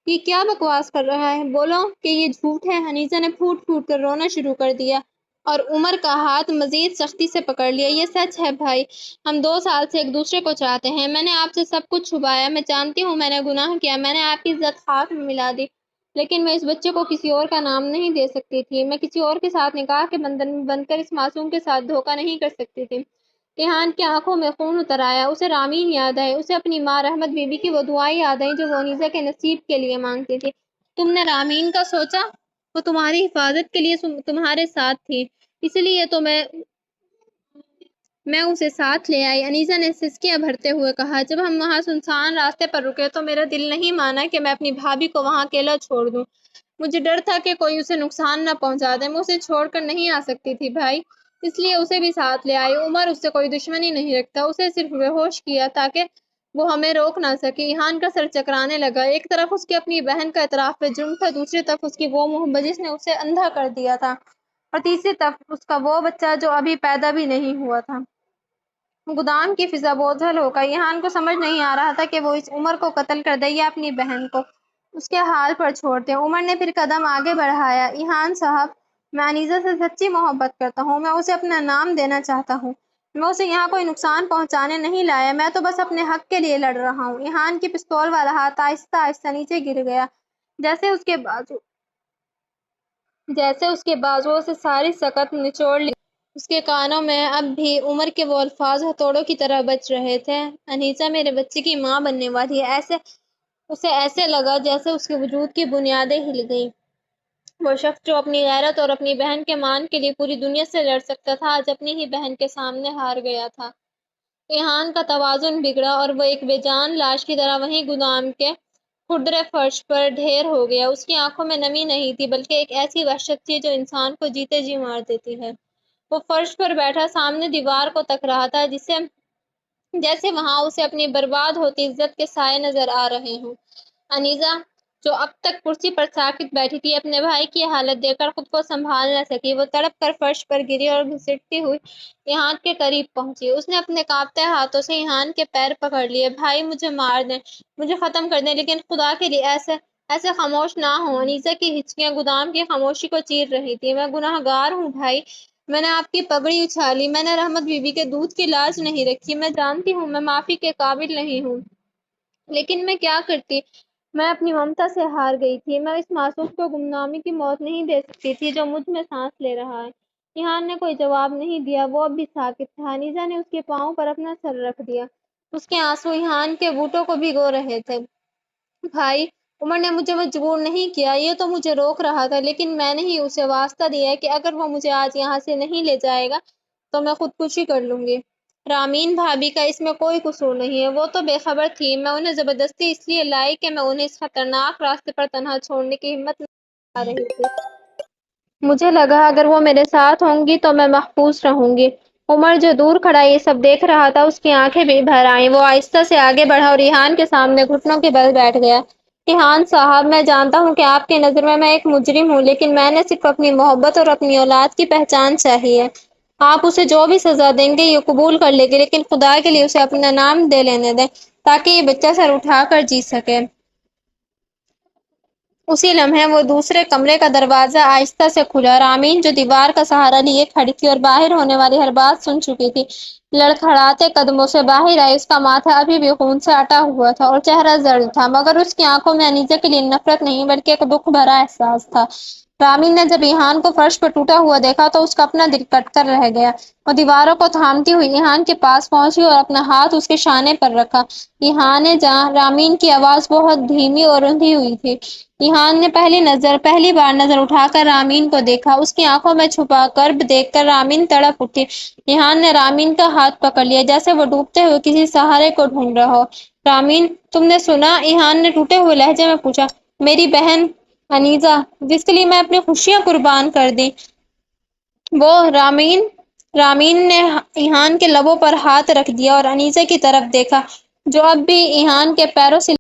A: یہ کیا بکواس کر رہا ہے؟ بولو کہ یہ جھوٹ ہے۔ انیسہ نے پھوٹ پھوٹ کر رونا شروع کر دیا اور عمر کا ہاتھ مزید سختی سے پکڑ لیا۔ یہ سچ ہے بھائی، ہم 2 سال سے ایک دوسرے کو چاہتے ہیں۔ میں نے آپ سے سب کچھ چھپایا، میں جانتی ہوں میں نے گناہ کیا، میں نے آپ کی عزت خاک میں ملا دی، لیکن میں اس بچے کو کسی اور کا نام نہیں دے سکتی تھی، میں کسی اور کے ساتھ نکاح کے بندھن میں بندھ کر اس معصوم کے ساتھ دھوکہ نہیں کر سکتی تھی۔ ریحان کی آنکھوں میں خون اتر آیا۔ اسے رامین یاد آئے، اسے اپنی ماں رحمت بی بی کی وہ دعائیں یاد آئیں جو وہ انیسہ کے نصیب کے لیے مانگتی تھی۔ تم نے رامین کا سوچا؟ وہ تمہاری حفاظت کے لیے تمہارے ساتھ تھی، اس لیے تو میں اسے ساتھ لے آئی، انیسہ نے سسکیاں بھرتے ہوئے کہا۔ جب ہم وہاں سنسان راستے پر رکے تو میرا دل نہیں مانا کہ میں اپنی بھابھی کو وہاں اکیلا چھوڑ دوں۔ مجھے ڈر تھا کہ کوئی اسے نقصان نہ پہنچا دے، میں اسے چھوڑ کر نہیں آ سکتی تھی بھائی، اس لیے اسے بھی ساتھ لے آئی۔ عمر اس سے کوئی دشمنی نہیں رکھتا، اسے صرف بے ہوش کیا تاکہ وہ ہمیں روک نہ سکے۔ ایہان کا سر چکرانے لگا، ایک طرف اس کی اپنی بہن کا اعتراف پہ جرم تھا، دوسری طرف اس کی وہ محبت جس نے اسے اندھا کر دیا تھا، اور تیسری طرف اس کا وہ بچہ جو ابھی پیدا بھی نہیں ہوا تھا۔ گودام کی فضا بوجھل ہو گئی، ایہان کو سمجھ نہیں آ رہا تھا کہ وہ اس عمر کو قتل کر دے یا اپنی بہن کو اس کے حال پر چھوڑ دے۔ عمر نے پھر قدم آگے بڑھایا۔ ایہان صاحب، میں انیسہ سے سچی محبت کرتا ہوں، میں اسے اپنا نام دینا چاہتا ہوں، میں اسے یہاں کوئی نقصان پہنچانے نہیں لایا، میں تو بس اپنے حق کے لیے لڑ رہا ہوں۔ ایہان کی پستول والا ہاتھ آہستہ آہستہ نیچے گر گیا، جیسے اس کے بازوؤں سے ساری سکت نچوڑ لی۔ اس کے کانوں میں اب بھی عمر کے وہ الفاظ ہتھوڑوں کی طرح بج رہے تھے، انیسہ میرے بچے کی ماں بننے والی ہے۔ اسے ایسے لگا جیسے اس کے وجود کی بنیادیں ہل گئیں۔ وہ شخص جو اپنی غیرت اور اپنی بہن کے مان کے لیے پوری دنیا سے لڑ سکتا تھا، آج اپنی ہی بہن کے سامنے ہار گیا تھا۔ ایہان کا توازن بگڑا اور وہ ایک بے جان لاش کی طرح وہیں گودام کے کھردرے فرش پر ڈھیر ہو گیا۔ اس کی آنکھوں میں نمی نہیں تھی، بلکہ ایک ایسی وحشت تھی جو انسان کو جیتے جی مار دیتی ہے۔ وہ فرش پر بیٹھا سامنے دیوار کو تک رہا تھا، جیسے وہاں اسے اپنی برباد ہوتی عزت کے سائے نظر آ رہے ہوں۔ انیسہ، جو اب تک کرسی پر ساکت بیٹھی تھی، اپنے بھائی کی حالت دیکھ کر خود کو سنبھال نہ سکی۔ وہ تڑپ کر فرش پر گری اور گھسیٹتی ہوئی ایہان کے قریب پہنچی۔ اس نے اپنے کانپتے ہاتھوں سے ایہان کے پیر پکڑ لیے۔ بھائی، مجھے مار دیں، مجھے ختم کر دیں، لیکن خدا کے لیے ایسے خاموش نہ ہوں۔ انیسہ کی ہچکیاں گودام کی خاموشی کو چیر رہی تھیں۔ میں گناہ گار ہوں بھائی، میں نے آپ کی پگڑی اچھالی، میں نے رحمت بی بی کے دودھ کی لاج نہیں رکھی، میں جانتی ہوں میں معافی کے قابل نہیں ہوں، لیکن میں کیا کرتی، میں اپنی ممتا سے ہار گئی تھی، میں اس معصوم کو گمنامی کی موت نہیں دے سکتی تھی جو مجھ میں سانس لے رہا ہے۔ ایہان نے کوئی جواب نہیں دیا، وہ اب بھی ساکت تھا۔ انیسہ نے اس کے پاؤں پر اپنا سر رکھ دیا، اس کے آنسو ایہان کے بوٹوں کو بھگو رہے تھے۔ بھائی، عمر نے مجھے مجبور نہیں کیا، یہ تو مجھے روک رہا تھا، لیکن میں نے ہی اسے واسطہ دیا کہ اگر وہ مجھے آج یہاں سے نہیں لے جائے گا تو میں خودکشی کر لوں گی۔ رامین بھابھی کا اس میں کوئی قصور نہیں ہے، وہ تو بے خبر تھی، میں انہیں زبردستی اس لیے لائی کہ میں انہیں اس خطرناک راستے پر تنہا چھوڑنے کی ہمت نہیں آ رہی تھی۔ مجھے لگا اگر وہ میرے ساتھ ہوں گی تو میں محفوظ رہوں گی۔ عمر، جو دور کھڑا یہ سب دیکھ رہا تھا، اس کی آنکھیں بھی بھر آئیں۔ وہ آہستہ سے آگے بڑھا اور ایہان کے سامنے گھٹنوں کے بل بیٹھ گیا۔ ایہان صاحب، میں جانتا ہوں کہ آپ کی نظر میں ایک مجرم ہوں، لیکن میں نے صرف اپنی محبت اور اپنی اولاد کی پہچان چاہی ہے۔ آپ اسے جو بھی سزا دیں گے یہ قبول کر لے گی، لیکن خدا کے لیے اسے اپنا نام دے لینے دیں تاکہ یہ بچہ سر اٹھا کر جی سکے۔ اسی لمحے وہ دوسرے کمرے کا دروازہ آہستہ سے کھلا۔ رامین، جو دیوار کا سہارا لیے کھڑی تھی اور باہر ہونے والی ہر بات سن چکی تھی، لڑکھڑاتے قدموں سے باہر آئی۔ اس کا ماتھا ابھی بھی خون سے اٹا ہوا تھا اور چہرہ زرد تھا، مگر اس کی آنکھوں میں انیسہ کے لیے نفرت نہیں بلکہ ایک دکھ بھرا احساس تھا۔ رامین نے جب ایہان کو فرش پر ٹوٹا ہوا دیکھا تو اس کا اپنا دل کٹ کر رہ گیا۔ وہ دیواروں کو تھامتی ہوئی ایہان کے پاس پہنچی اور اپنا ہاتھ اس کے شانے پر رکھا۔ ایہان جان، رامین کی آواز بہت دھیمی اور رندھی ہوئی تھی۔ ایہان نے پہلی بار نظر اٹھا کر رامین کو دیکھا۔ اس کی آنکھوں میں چھپا کرب دیکھ کر رامین تڑپ اٹھی۔ ایہان نے رامین کا ہاتھ پکڑ لیا جیسے وہ ڈوبتے ہوئے کسی سہارے کو ڈھونڈ رہا ہو۔ رامین، تم نے سنا؟ ایہان نے ٹوٹے ہوئے لہجے میں پوچھا۔ میری بہن انیسہ، جس کے لیے میں اپنی خوشیاں قربان کر دیں، وہ رامین نے ایہان کے لبوں پر ہاتھ رکھ دیا اور انیسہ کی طرف دیکھا جو اب بھی ایہان کے پیروں سے